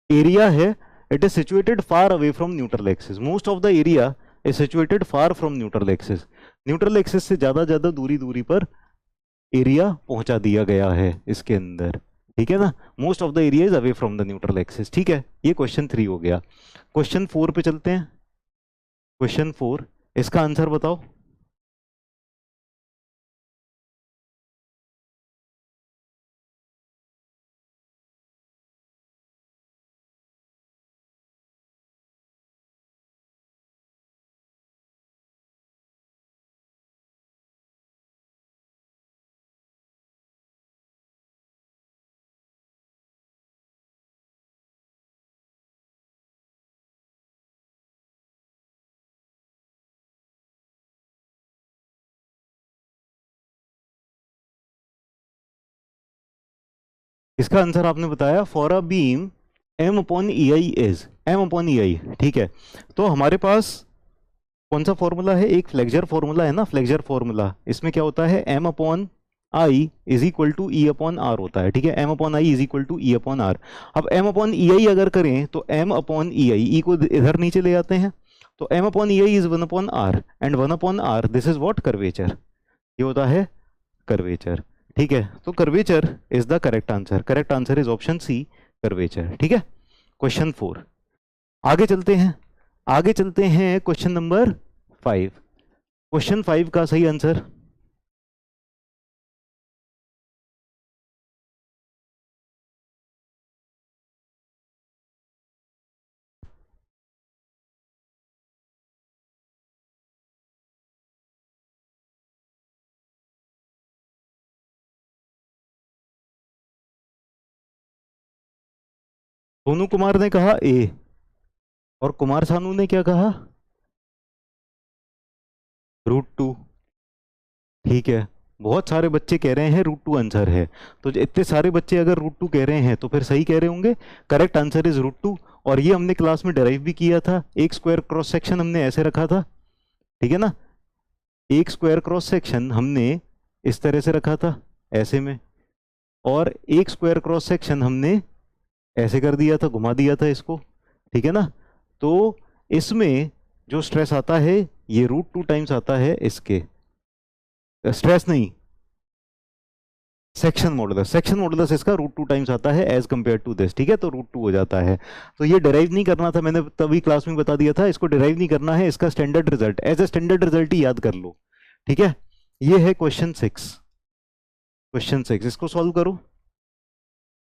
एरिया है it is situated far away from neutral axis. Most of the area is situated far from neutral axis. Neutral axis से ज्यादा दूरी पर एरिया पहुंचा दिया गया है इसके अंदर, ठीक है ना। Most of the area is away from the neutral axis, ठीक है। ये क्वेश्चन 3 हो गया। क्वेश्चन 4 पे चलते हैं। क्वेश्चन 4, इसका आंसर बताओ। इसका आंसर आपने बताया for a beam M/EI is M/EI, ठीक है। तो हमारे पास कौन सा फॉर्मूला है? एक फ्लेक्सर फॉर्मूला है ना, फ्लेक्सर फॉर्मूला। इसमें क्या होता है? M/I is equal to E/R होता है, ठीक है। M/I is equal to E/R। अब M/EI अगर करें तो M/EI, E को इधर नीचे ले आते हैं, तो M/EI is 1/R and 1/R this is what? Curvature. ये होता है कर्वेचर, ठीक है। तो curvature is the correct answer. Correct answer is option C, curvature, ठीक है। क्वेश्चन 4, आगे चलते हैं। आगे चलते हैं क्वेश्चन नंबर 5। क्वेश्चन 5 का सही आंसर सोनू कुमार ने कहा ए, और कुमार सानू ने क्या कहा? √2, ठीक है। बहुत सारे बच्चे कह रहे हैं √2 आंसर है। तो इतने सारे बच्चे अगर √2 कह रहे हैं तो फिर सही कह रहे होंगे। Correct answer is √2। और ये हमने क्लास में डेराइव भी किया था। एक स्क्वायर क्रॉस सेक्शन हमने ऐसे रखा था, ठीक है ना। एक स्क्वायर क्रॉस सेक्शन हमने इस तरह से रखा था, ऐसे में, और एक स्क्वायर क्रॉस सेक्शन हमने ऐसे कर दिया था, घुमा दिया था इसको, ठीक है ना। तो इसमें जो स्ट्रेस आता है ये √2 टाइम्स आता है इसके, स्ट्रेस नहीं, सेक्शन मॉडुलस। सेक्शन मॉडुलस इसका √2 टाइम्स आता है एज कंपेयर टू दिस, ठीक है। तो √2 हो जाता है। तो ये डिराइव नहीं करना था, मैंने तभी क्लास में बता दिया था, इसको डिराइव नहीं करना है। इसका standard result as a standard result ही याद कर लो, ठीक है। ये है क्वेश्चन 6। क्वेश्चन 6 इसको सॉल्व करो।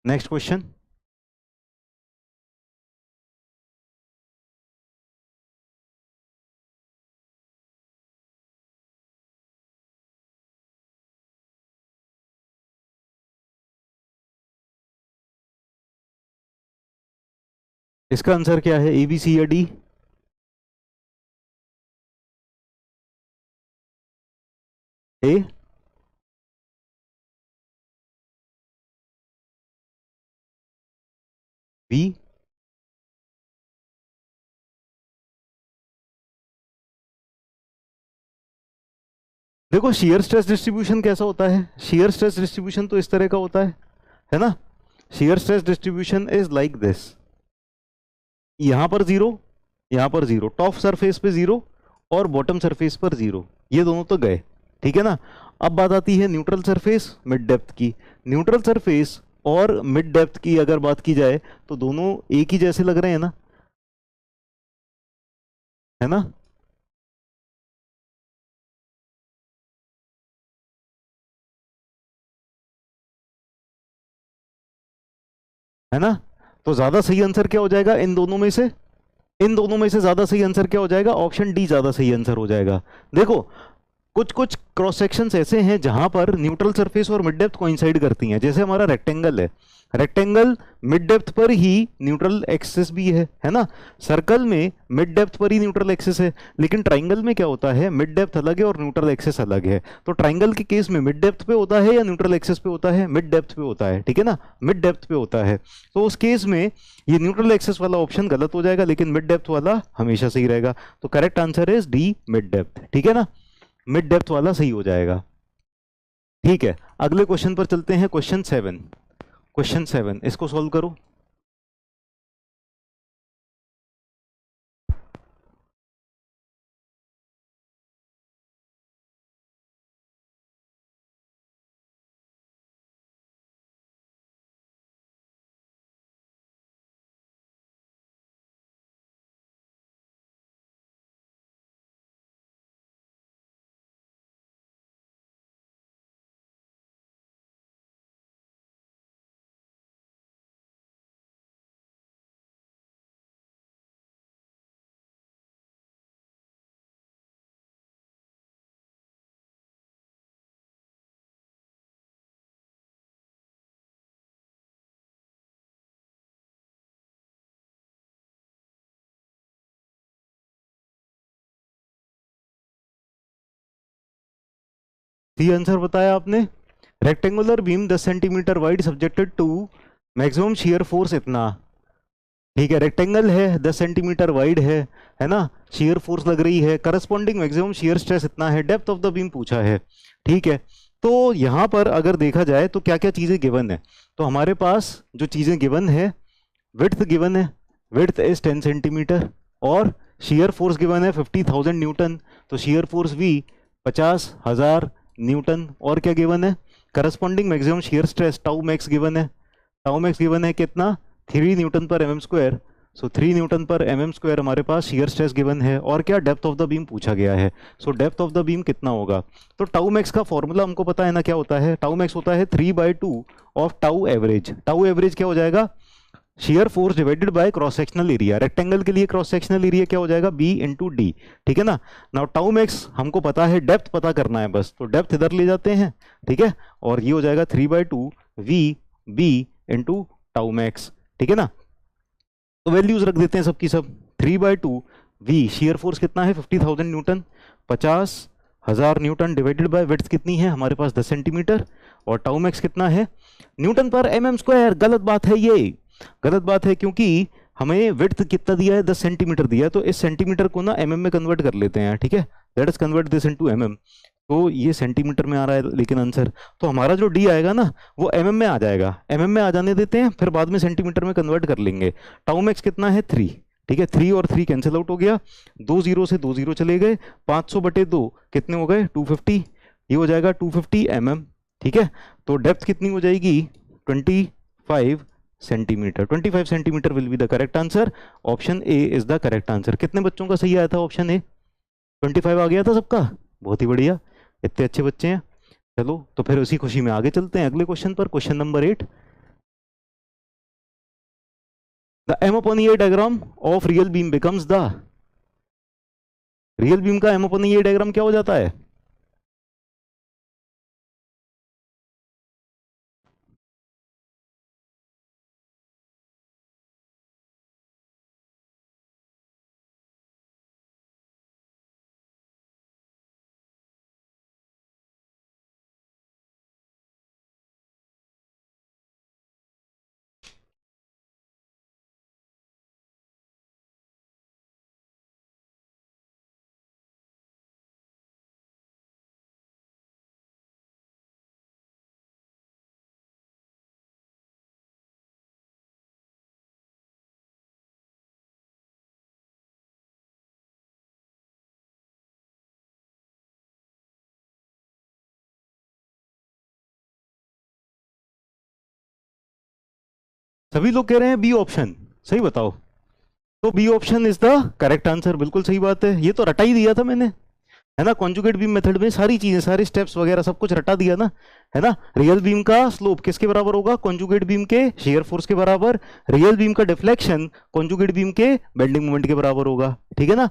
Next question. इसका आंसर क्या है, ए बी सी या डी? ए, बी, देखो शेयर स्ट्रेस डिस्ट्रीब्यूशन कैसा होता है, शेयर स्ट्रेस डिस्ट्रीब्यूशन तो इस तरह का होता है ना। Shear stress distribution is like this, यहां पर जीरो, यहां पर जीरो, टॉप सरफेस पे जीरो और बॉटम सरफेस पर जीरो, ये दोनों तो गए, ठीक है ना। अब बात आती है न्यूट्रल सरफेस मिड डेप्थ की। न्यूट्रल सरफेस और मिड डेप्थ की अगर बात की जाए तो दोनों एक ही जैसे लग रहे हैं ना, है ना। है ना, तो ज्यादा सही आंसर क्या हो जाएगा इन दोनों में से? इन दोनों में से ज्यादा सही आंसर क्या हो जाएगा? ऑप्शन डी ज्यादा सही आंसर हो जाएगा। देखो कुछ कुछ क्रॉस सेक्शंस ऐसे हैं जहां पर न्यूट्रल सरफेस और मिड डेप्थ कोइंसाइड करती हैं, जैसे हमारा रेक्टेंगल है, रेक्टेंगल मिड डेप्थ पर ही न्यूट्रल एक्सिस भी है ना। सर्कल में मिड डेप्थ पर ही न्यूट्रल एक्सिस है, लेकिन ट्राइंगल में क्या होता है, मिड डेप्थ अलग है और न्यूट्रल एक्सिस अलग है। तो ट्राइंगल के केस में मिड डेप्थ पे होता है या न्यूट्रल एक्सिस पे होता है? मिड डेप्थ पे होता है, ठीक है ना, मिड डेप्थ पे होता है। तो उस केस में ये न्यूट्रल एक्सिस वाला ऑप्शन गलत हो जाएगा, लेकिन मिड डेप्थ वाला हमेशा सही रहेगा। तो correct answer is D, mid depth, ठीक है ना, मिड डेप्थ वाला सही हो जाएगा। ठीक है, अगले क्वेश्चन पर चलते हैं, क्वेश्चन 7। क्वेश्चन 7 इसको सॉल्व करो। सी आंसर बताया आपने। Rectangular beam 10 centimetre wide subjected to maximum shear force इतना, ठीक है, रेक्टेंगल है 10 सेंटीमीटर वाइड है ना, शियर फोर्स लग रही है, करस्पॉन्डिंग मैक्सिमम शियर स्ट्रेस इतना है, डेप्थ ऑफ द बीम पूछा है, ठीक है। तो यहां पर अगर देखा जाए तो क्या क्या चीजें गिवन है, तो हमारे पास जो चीजें गिवन है, विड्थ गिवन है, विड्थ इज 10 सेंटीमीटर, और शियर फोर्स गिवन है 50,000 न्यूटन, तो शियर फोर्स भी 50,000 न्यूटन, और क्या गिवन है, corresponding maximum shear stress tau max given है, टाउ मैक्स गिवन है कितना, 3 न्यूटन पर एमएम स्क्वायर, सो 3 न्यूटन पर एमएम स्क्वायर हमारे पास शियर स्ट्रेस गिवन है, और क्या, डेप्थ ऑफ द बीम पूछा गया है, सो डेप्थ ऑफ द बीम कितना होगा। तो टाउ मैक्स का फॉर्मूला हमको पता है ना, क्या होता है, टाउ मैक्स होता है 3/2 of tau average. Tau average क्या हो जाएगा, shear force divided by cross sectional area, rectangle के लिए क्रॉस सेक्शनल एरिया क्या हो जाएगा, बी इंटू डी, ठीक है ना। नाउ टाउ मैक्स हमको पता है, डेप्थ पता करना है बस, तो डेप्थ इधर ले जाते हैं, ठीक है, और ये हो जाएगा 3/2 V B into tau max, ठीक है ना। तो वैल्यूज रख देते हैं सबकी सब, 3/2 वी, शेयर फोर्स कितना है 50,000 Newton, 50,000 Newton divided bye width कितनी है हमारे पास 10 सेंटीमीटर, और टाउ मैक्स कितना है न्यूटन पर एमएम स्क्वायर। गलत बात है, ये गलत बात है, क्योंकि हमें विड्थ कितना दिया है 10 सेंटीमीटर दिया है, तो इस सेंटीमीटर को ना एमएम में कन्वर्ट कर लेते हैं, ठीक है, let us convert this into MM. तो ये सेंटीमीटर में आ रहा है लेकिन आंसर, तो हमारा जो डी आएगा ना वो एमएम में आ जाएगा, एमएम में आ जाने देते हैं, फिर बाद में सेंटीमीटर में कन्वर्ट कर लेंगे। टाउ मैक्स कितना है 3, ठीक है, 3 और 3 कैंसिल आउट हो गया, 2 जीरो से 2 जीरो चले गए, 500/2 कितने हो गए 250, ये हो जाएगा 250 mm, ठीक है। तो डेप्थ कितनी हो जाएगी 25 centimetre, 25 centimetre will be the correct answer, option A is the correct answer. कितने बच्चों का सही आया था ऑप्शन ए, 25 आ गया था सबका, बहुत ही बढ़िया, इतने अच्छे बच्चे हैं। चलो तो फिर उसी खुशी में आगे चलते हैं अगले क्वेश्चन पर, question number 8। The M upon E diagram of real beam becomes the, real beam का एम अपॉन ई डायग्राम क्या हो जाता है? सभी लोग कह रहे हैं बी ऑप्शन, सही बताओ। तो B option is the correct answer, बिल्कुल सही बात है, ये तो रटा ही दिया था मैंने, है ना। कॉन्जुगेट बीम मेथड में सारी चीजें, सारे स्टेप्स वगैरह सब कुछ रटा दिया ना, है ना। रियल बीम का स्लोप किसके बराबर होगा? कॉन्जुगेट बीम के शेयर फोर्स के बराबर। रियल बीम का डिफ्लेक्शन कॉन्जुगेट बीम के बेंडिंग मोमेंट के बराबर होगा, ठीक है ना।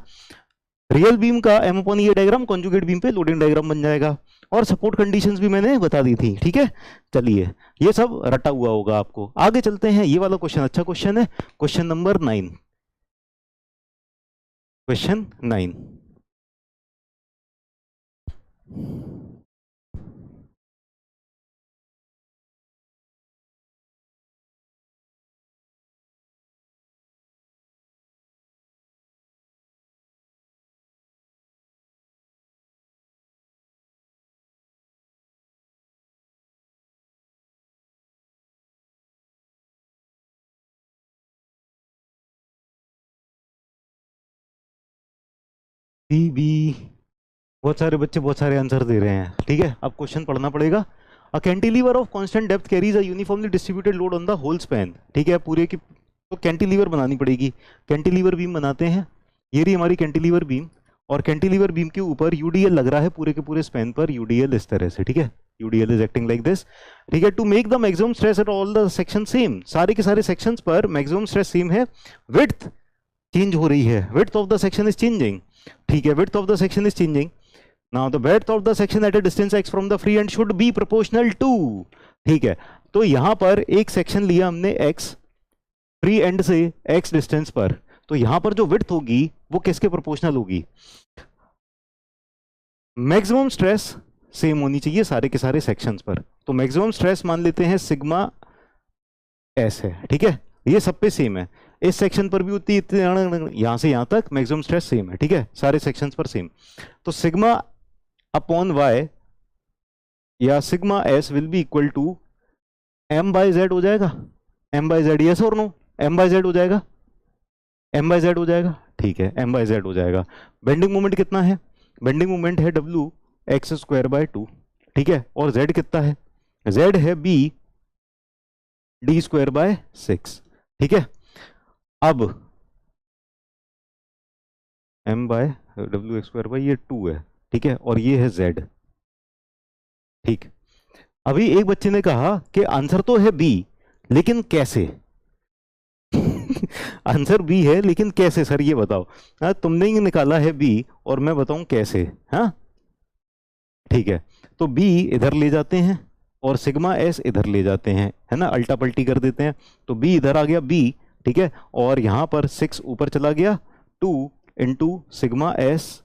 रियल बीम का M upon E diagram conjugate beam पे लोडिंग डायग्राम बन जाएगा, और सपोर्ट कंडीशंस भी मैंने बता दी थी, ठीक है। चलिए ये सब रटा हुआ होगा आपको। आगे चलते हैं, ये वाला क्वेश्चन अच्छा क्वेश्चन है, question number 9। Question 9, B B. बहुत सारे बच्चे बहुत सारे आंसर दे रहे हैं, ठीक है। अब क्वेश्चन पढ़ना पड़ेगा। A cantilever of constant depth carries a uniformly distributed load on the whole span, ठीक है। पूरे की तो कैंटिलीवर बनानी पड़ेगी, कैंटिलीवर बीम बनाते हैं। ये रही हमारी कैंटिलीवर बीम, और कैंटिलीवर बीम के ऊपर यूडीएल लग रहा है पूरे के पूरे स्पैन पर, यूडीएल इस तरह से, ठीक है। UDL is acting like this, ठीक है। To make the maximum stress at all the section same, सारे के सारे सेक्शंस पर मैक्सिमम स्ट्रेस सेम है। विड्थ चेंज हो रही है, width of the section is changing, ठीक है। Width of the section is changing. Now the breadth of the section at a distance x from the free end should be proportional to, ठीक है। तो यहां पर एक सेक्शन लिया हमने x फ्री एंड से x डिस्टेंस पर, तो यहां पर जो विड्थ होगी वो किसके प्रोपोर्शनल होगी? मैक्सिमम स्ट्रेस सेम होनी चाहिए सारे के सारे सेक्शंस पर, तो मैक्सिमम स्ट्रेस मान लेते हैं सिग्मा एस है, ठीक है। ये सब पे सेम है, इस सेक्शन पर भी उतनी यहां से यहां तक मैक्सिमम स्ट्रेस सेम है, ठीक है, सारे सेक्शंस पर सेम। तो सिग्मा अपॉन वाई या sigma S will be equal to M by Z हो जाएगा। एम बाय जेड, यस और नो? एम बाय जेड हो जाएगा, एम बाय जेड हो जाएगा, ठीक है, एम बाय जेड हो जाएगा। बेंडिंग मोमेंट कितना है? बेंडिंग मोमेंट है डब्ल्यू एक्स स्क्वायर बाय 2, ठीक है। और जेड कितना है? जेड है बी डी स्क्वायर बाय 6, ठीक है। अब M by W X square by ये 2 है, ठीक है, और ये है जेड, ठीक। अभी एक बच्चे ने कहा कि आंसर तो है बी, लेकिन कैसे? आंसर बी है लेकिन कैसे सर, ये बताओ। हाँ, तुमने ही निकाला है बी और मैं बताऊं कैसे, हाँ, ठीक है। तो बी इधर ले जाते हैं और सिग्मा एस इधर ले जाते हैं, है ना, अल्टा पल्टी कर देते हैं। तो बी इधर आ गया बी, ठीक है, और यहां पर 6 ऊपर चला गया, 2 into sigma S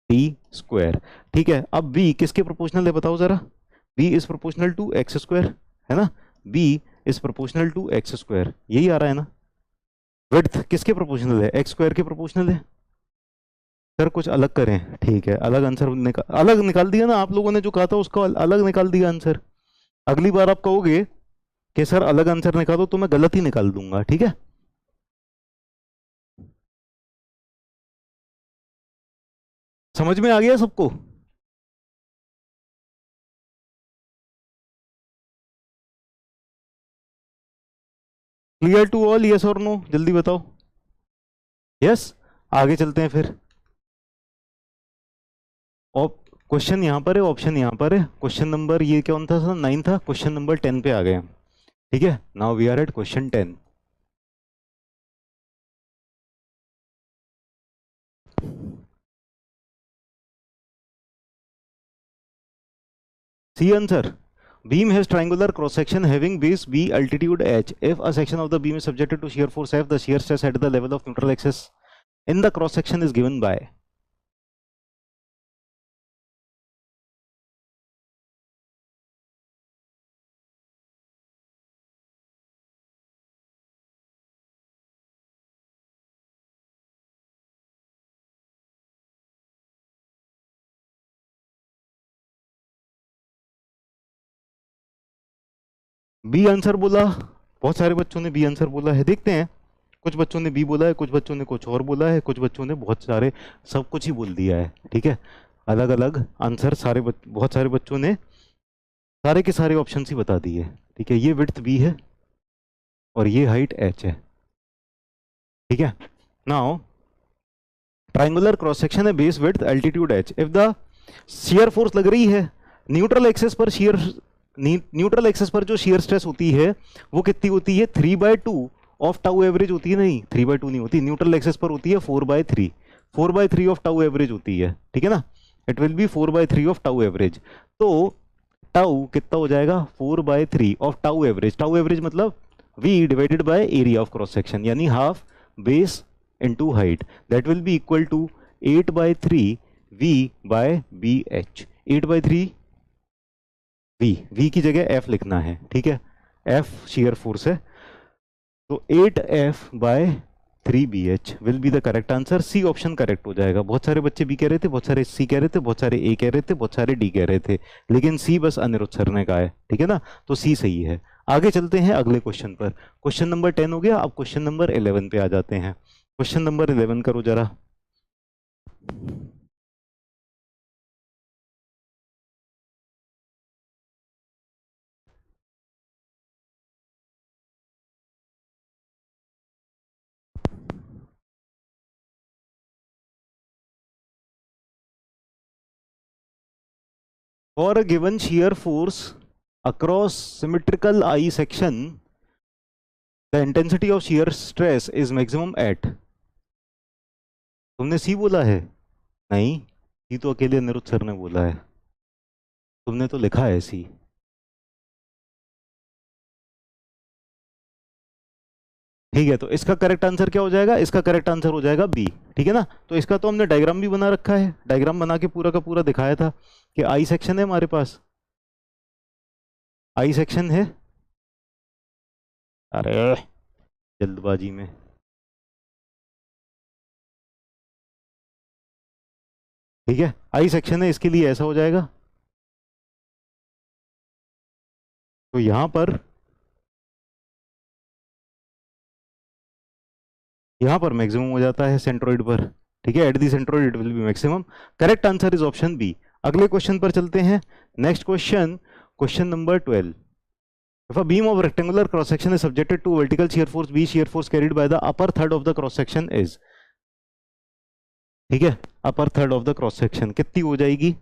T square, ठीक है। अब बी किसके प्रोपोर्शनल है बताओ जरा? B is proportional to X square, है ना, B is proportional to X square, यही आ रहा है ना। विड्थ किसके प्रोपोर्शनल है? एक्स स्क्वायर के प्रोपोर्शनल है। सर कुछ अलग करें, ठीक है, अलग आंसर अलग निकाल दिया ना आप लोगों ने, जो कहा था उसका अलग निकाल दिया आंसर। अगली बार आप कहोगे कि सर अलग आंसर निकालो तो मैं गलत ही निकाल दूंगा, ठीक है। समझ में आ गया सबको? क्लियर टू ऑल, यस और नो, जल्दी बताओ। यस, आगे चलते हैं फिर। और क्वेश्चन यहाँ पर है, ऑप्शन यहाँ पर है। क्वेश्चन नंबर ये कौन था सर? 9 था। क्वेश्चन नंबर 10 पे आ गए हम। ठीक है, now we are at question 10। C answer. Beam has triangular cross section having base B, altitude h. If a section of the beam is subjected to shear force F, the shear stress at the level of neutral axis in the cross section is given by। B answer बोला, बहुत सारे बच्चों ने B answer बोला है। देखते हैं, कुछ बच्चों ने बी बोला है, कुछ बच्चों ने कुछ और बोला है, कुछ बच्चों ने बहुत सारे सब कुछ ही बोल दिया है। ठीक है, अलग अलग आंसर बहुत सारे बच्चों ने सारे के सारे ऑप्शन ही बता दिए। ठीक है, ये विड्थ बी है और ये हाइट एच है। ठीक है, नाउ ट्राइंगुलर क्रॉस सेक्शन है, base width altitude H. If the shear force लग रही है न्यूट्रल एक्सेस पर, न्यूट्रल एक्सेस पर जो शियर स्ट्रेस होती है वो कितनी होती है? 3/2 ऑफ टाउ एवरेज होती है। नहीं, 3/2 नहीं होती, न्यूट्रल एक्सेस पर होती है 4/3। 4/3 ऑफ टाउ एवरेज होती है। ठीक है ना, it will be 4/3 of tau average. तो टाउ कितना हो जाएगा? 4/3 of tau average. Tau average मतलब v divided by area of cross section, यानी half base into height. That will be equal to 8/3 v by B H. 8/3 v की जगह f लिखना है। ठीक है, f shear फोर्स है, तो 8f by 3bh will be the correct answer. C option correct हो जाएगा। बहुत सारे बच्चे बी कह रहे थे, बहुत सारे सी कह रहे थे, बहुत सारे ए कह रहे थे, बहुत सारे डी कह रहे थे, लेकिन सी बस अनिरुद्ध सर ने कहा है। ठीक है ना, तो सी सही है। आगे चलते हैं अगले क्वेश्चन पर। क्वेश्चन नंबर 10 हो गया, अब क्वेश्चन नंबर 11 पे आ जाते हैं। क्वेश्चन नंबर 11 करो जरा। For a given shear force across symmetrical I section, the intensity of shear stress is maximum at। तुमने सी बोला है? नहीं, सी तो अकेले अनिरुद्ध सर ने बोला है, तुमने तो लिखा है सी। ठीक है, तो इसका करेक्ट आंसर क्या हो जाएगा? इसका करेक्ट आंसर हो जाएगा बी। ठीक है ना, तो इसका तो हमने डायग्राम भी बना रखा है, डायग्राम बना के पूरा का पूरा दिखाया था कि आई सेक्शन है हमारे पास, आई सेक्शन है। अरे जल्दबाजी में। ठीक है, आई सेक्शन है, इसके लिए ऐसा हो जाएगा। तो यहां पर मैक्सिमम हो जाता है सेंट्रोइड पर। ठीक है, at the centroid it will be maximum. Correct answer is option B. अगले क्वेश्चन पर चलते हैं। Next question, question number 12। If a beam of rectangular cross section is subjected to vertical shear force B, shear force carried by the upper third of the cross section is। ठीक है, upper third of the cross section कितनी हो जाएगी?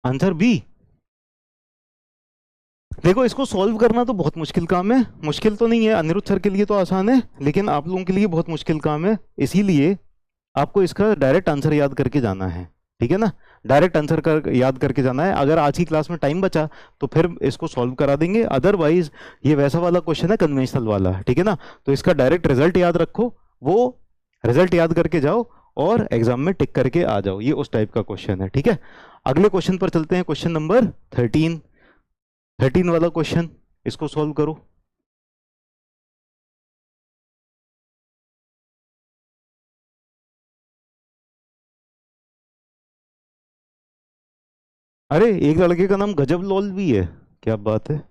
Answer B. देखो, इसको solve करना तो बहुत मुश्किल काम है। मुश्किल तो नहीं है, अनिरुद्ध सर के लिए तो आसान है, लेकिन आप लोगों के लिए बहुत मुश्किल काम है। इसीलिए आपको इसका डायरेक्ट आंसर याद करके जाना है। ठीक है ना, डायरेक्ट आंसर याद करके जाना है। अगर आज की क्लास में टाइम बचा तो फिर इसको सॉल्व करा देंगे, अदरवाइज ये वैसा वाला क्वेश्चन है, कन्वेंशनल वाला। ठीक है ना, तो इसका डायरेक्ट रिजल्ट याद रखो, वो रिजल्ट याद करके जाओ और एग्जाम में टिक करके आ जाओ। ये उस टाइप का क्वेश्चन है। ठीक है, अगले क्वेश्चन पर चलते हैं। Question number 13। 13 वाला क्वेश्चन, इसको सॉल्व करो। अरे एक लड़के का नाम गजब लॉल भी है, क्या बात है।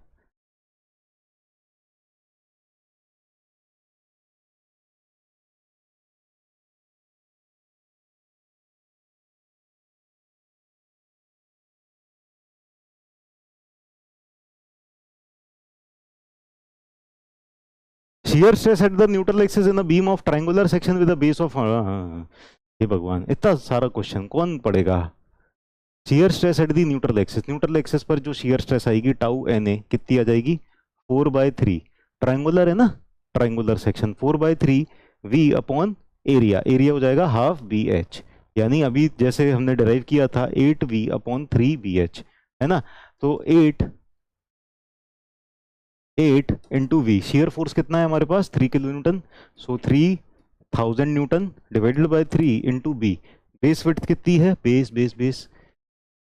shear stress at the neutral axis in a beam of triangular section with a base of हे भगवान, इतना सारा क्वेश्चन कौन पढ़ेगा? shear stress at the neutral axis पर जो shear stress आएगी टाउ एन ए कितनी आ जाएगी? 4/3। ट्राइंगुलर है ना, triangular section 4/3 v upon area, area हो जाएगा हाफ बी एच, यानी अभी जैसे हमने डिराइव किया था 8v अपॉन 3bh, है ना? तो 8 इंटू वी, शेयर फोर्स कितना है हमारे पास? 3 kilo newton, so 3000 newton divided by 3 into B. Base width कितनी है?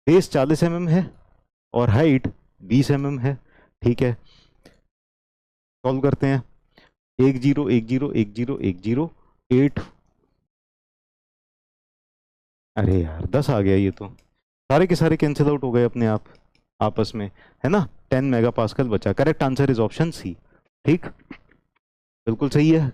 बेस 40 mm है और हाइट 20 mm है। ठीक है, सॉल्व करते हैं। 1 0 1 0 1 0 1 0 8, अरे यार 10 आ गया, ये तो सारे के सारे कैंसिल आउट हो गए अपने आप आपस में, है ना? 10 मेगा पास्कल बचा। Correct answer is option C. ठीक, बिल्कुल सही है।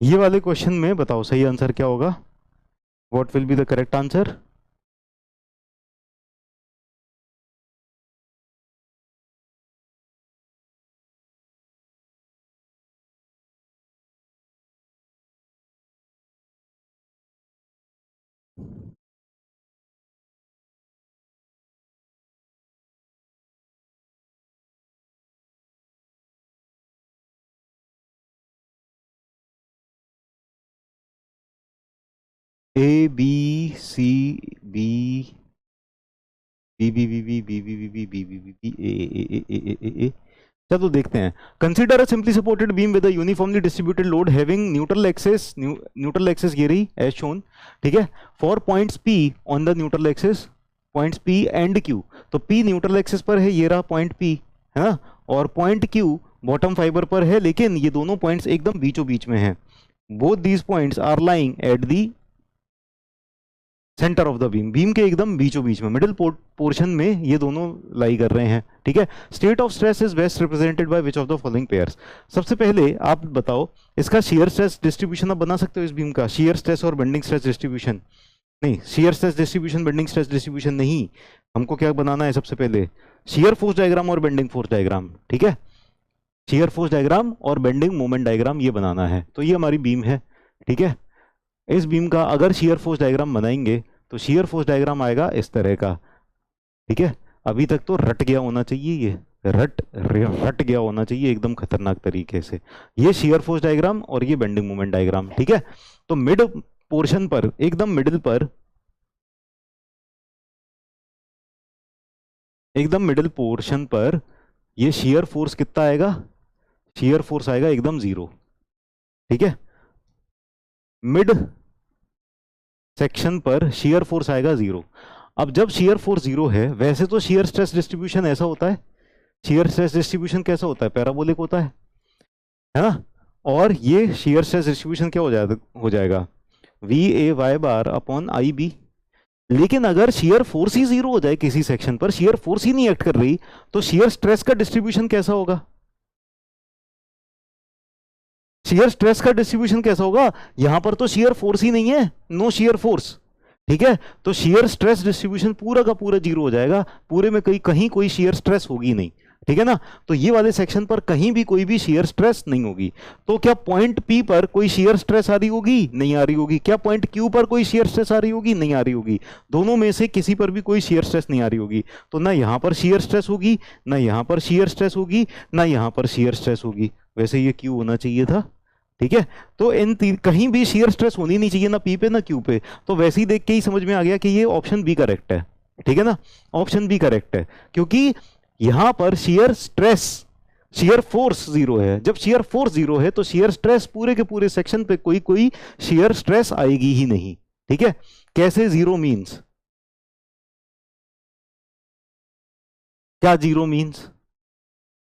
ये वाले क्वेश्चन में बताओ सही आंसर क्या होगा? What will be the correct answer? A B C B B B B B B B B B B B B A. चलो देखते हैं। Consider a simply supported beam with a uniformly distributed load having neutral axis ये रही as shown. ठीक है, for points P on the neutral axis, points P and Q. तो P neutral axis पर है, ये रहा पॉइंट पी, है ना? और पॉइंट क्यू बॉटम फाइबर पर है, लेकिन ये दोनों पॉइंट्स एकदम बीचों बीच में हैं। Both these points are lying at the centre of the beam, beam के एकदम बीचों बीच में, मिडिल पोर्शन में ये दोनों लाई कर रहे हैं। ठीक है, state of stress is best represented by which of the following pairs. सबसे पहले आप बताओ इसका शियर स्ट्रेस डिस्ट्रीब्यूशन आप बना सकते हो इस बीम का, शियर स्ट्रेस और बेंडिंग स्ट्रेस डिस्ट्रीब्यूशन। नहीं, shear stress distribution bending stress distribution नहीं, हमको क्या बनाना है? सबसे पहले शियर फोर्स डायग्राम और बेंडिंग फोर्स डायग्राम। ठीक है, शियर फोर्स डायग्राम और बेंडिंग मोमेंट डायग्राम ये बनाना है। तो ये हमारी बीम है। ठीक है, इस बीम का अगर शियर फोर्स डायग्राम बनाएंगे तो शियर फोर्स डायग्राम आएगा इस तरह का। ठीक है, अभी तक तो रट गया होना चाहिए, ये रट गया होना चाहिए एकदम खतरनाक तरीके से। ये शियर फोर्स डायग्राम और ये बेंडिंग मोमेंट डायग्राम। ठीक है, तो मिड पोर्शन पर, एकदम मिडिल पर, एकदम मिडिल पोर्शन पर ये शियर फोर्स कितना आएगा? शियर फोर्स आएगा एकदम 0। ठीक है, मिड सेक्शन पर शियर फोर्स आएगा 0। अब जब शियर फोर्स 0 है, वैसे तो शियर स्ट्रेस डिस्ट्रीब्यूशन ऐसा होता है, शियर स्ट्रेस डिस्ट्रीब्यूशन कैसा होता है? पैराबोलिक होता है ना? और ये शियर स्ट्रेस डिस्ट्रीब्यूशन क्या हो जाएगा? V A Y bar upon I B. लेकिन अगर शियर फोर्स ही 0 हो जाए किसी सेक्शन पर, शियर फोर्स ही नहीं एक्ट कर रही, तो शियर स्ट्रेस का डिस्ट्रीब्यूशन कैसा होगा? शियर स्ट्रेस का डिस्ट्रीब्यूशन कैसा होगा? यहां पर तो शियर फोर्स ही नहीं है, नो शियर फोर्स। ठीक है, तो शियर स्ट्रेस डिस्ट्रीब्यूशन पूरा का पूरा 0 हो जाएगा, पूरे में कहीं कोई शियर स्ट्रेस होगी नहीं। ठीक है ना? तो ये वाले सेक्शन पर कहीं भी कोई भी शियर स्ट्रेस नहीं होगी। तो क्या पॉइंट पी पर कोई शियर स्ट्रेस आ रही होगी? नहीं आ रही होगी। क्या पॉइंट क्यू पर कोई शियर स्ट्रेस आ रही होगी? नहीं आ रही होगी। दोनों में से किसी पर भी कोई शियर स्ट्रेस नहीं आ रही होगी। तो ना यहां पर शियर स्ट्रेस होगी, ना यहां पर शियर स्ट्रेस होगी, ना यहां पर शियर स्ट्रेस होगी। वैसे ये क्यू होना चाहिए था। ठीक है, तो इन कहीं भी शियर स्ट्रेस होनी नहीं चाहिए, ना पी पे ना क्यू पे। तो वैसे ही देख के ही समझ में आ गया कि ये ऑप्शन बी करेक्ट है। ठीक है ना, ऑप्शन बी करेक्ट है, क्योंकि यहां पर शियर स्ट्रेस, शियर फोर्स 0 है। जब शियर फोर्स 0 है तो शियर स्ट्रेस पूरे के पूरे सेक्शन पे कोई शियर स्ट्रेस आएगी ही नहीं। ठीक है, कैसे 0 मींस? क्या 0 मींस?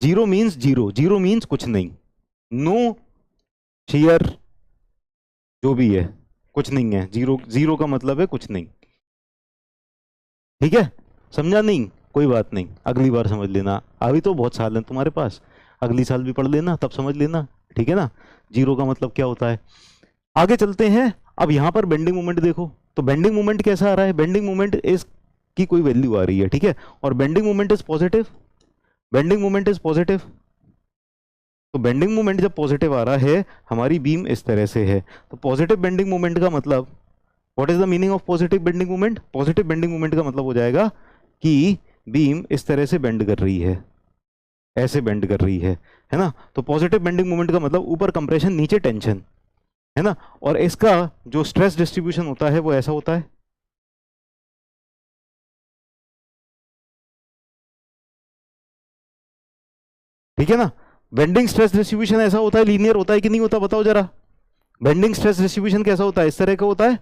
0 मींस 0 मींस कुछ नहीं, नो शियर जो भी है कुछ नहीं है, जीरो जीरो का मतलब है कुछ नहीं। ठीक है, समझा नहीं? कोई बात नहीं, अगली बार समझ लेना, अभी तो बहुत साल हैं तुम्हारे पास, अगली साल भी पढ़ लेना तब समझ लेना। ठीक है ना, जीरो का मतलब क्या होता है। आगे चलते हैं। अब यहाँ पर बेंडिंग मोमेंट देखो, तो बेंडिंग मोमेंट कैसा आ रहा है, बेंडिंग मोमेंट इस की कोई वैल्यू आ रही है, ठीक है, और bending moment is positive, bending moment is positive. तो बेंडिंग मोमेंट जब पॉजिटिव आ रहा है, हमारी बीम इस तरह से है, तो पॉजिटिव बेंडिंग मोमेंट का मतलब, what is the meaning of positive bending moment, positive bending moment का मतलब हो जाएगा कि बीम इस तरह से बेंड कर रही है, ऐसे बेंड कर रही है ना। तो पॉजिटिव बेंडिंग मोमेंट का मतलब ऊपर कंप्रेशन नीचे टेंशन, है ना, और इसका जो स्ट्रेस डिस्ट्रीब्यूशन होता है वो ऐसा होता है। ठीक है ना, बेंडिंग स्ट्रेस डिस्ट्रीब्यूशन ऐसा होता है, लीनियर होता है कि नहीं होता, बताओ जरा। बेंडिंग स्ट्रेस डिस्ट्रीब्यूशन कैसा होता है, इस तरह का होता है।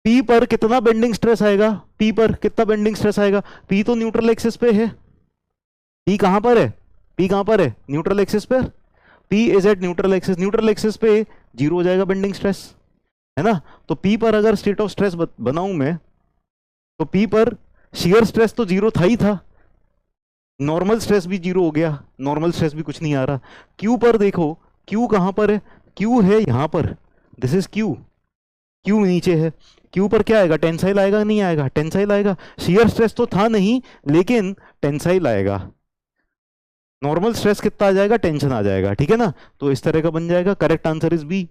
पी पर कितना बेंडिंग स्ट्रेस आएगा, पी पर कितना बेंडिंग स्ट्रेस आएगा, पी तो न्यूट्रल एक्सिस पे है, पी कहां पर है, पी कहां पर है, न्यूट्रल एक्सिस पर, P is at neutral axis, neutral axis पे जीरो हो जाएगा बेंडिंग स्ट्रेस, है ना। तो पी पर अगर स्टेट ऑफ स्ट्रेस बनाऊं मैं, तो पी पर शियर स्ट्रेस तो जीरो था ही था, नॉर्मल स्ट्रेस भी जीरो हो गया, नॉर्मल स्ट्रेस भी कुछ नहीं आ रहा। क्यू पर देखो, क्यू कहां पर है, क्यू है यहां पर, दिस इज क्यू, क्यू नीचे है, क्यू पर क्या आएगा, टेंसाइल आएगा, नहीं आएगा, टेंसाइल आएगा, शियर स्ट्रेस तो था नहीं लेकिन टेंसाइल आएगा, नॉर्मल स्ट्रेस कितना आ जाएगा, टेंशन आ जाएगा, ठीक है ना। तो इस तरह का बन जाएगा, करेक्ट आंसर इज बी।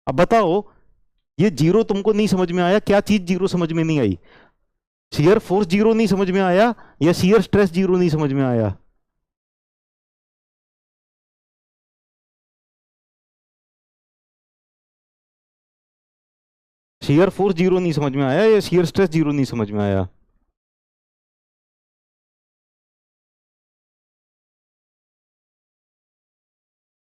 अब बताओ, ये जीरो तुमको नहीं समझ में आया, क्या चीज जीरो समझ में नहीं आई, शियर फोर्स जीरो नहीं समझ में आया या शियर स्ट्रेस जीरो नहीं समझ में आया। शियर फोर्स जीरो नहीं समझ में आया या शियर स्ट्रेस जीरो नहीं समझ में आया।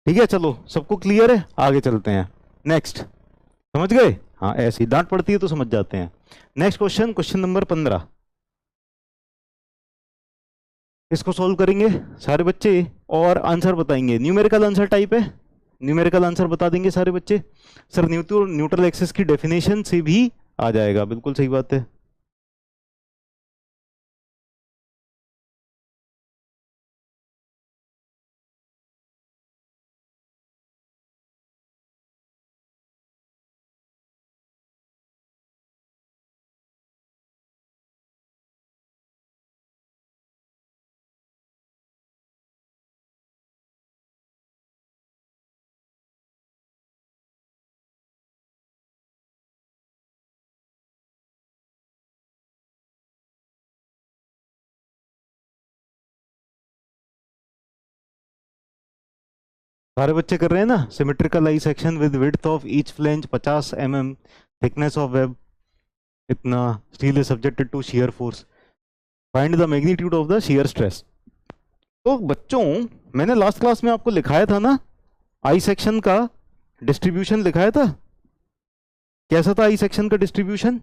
ठीक है, चलो सबको क्लियर है, आगे चलते हैं। नेक्स्ट, समझ गए, हाँ ऐसी डांट पड़ती है तो समझ जाते हैं। नेक्स्ट क्वेश्चन, क्वेश्चन नंबर 15, इसको सॉल्व करेंगे सारे बच्चे और आंसर बताएंगे, न्यूमेरिकल आंसर टाइप है, न्यूमेरिकल आंसर बता देंगे सारे बच्चे। सर न्यूट्रल एक्सिस की डेफिनेशन से भी आ जाएगा, बिल्कुल सही बात है। सारे बच्चे कर रहे हैं ना, symmetrical I section with width of each flange 50 mm, thickness of web इतना, steel is subjected to shear force, find the magnitude of the shear stress. तो बच्चों, मैंने लास्ट क्लास में आपको लिखाया था ना, आई सेक्शन का डिस्ट्रीब्यूशन लिखाया था, कैसा था आई सेक्शन का डिस्ट्रीब्यूशन,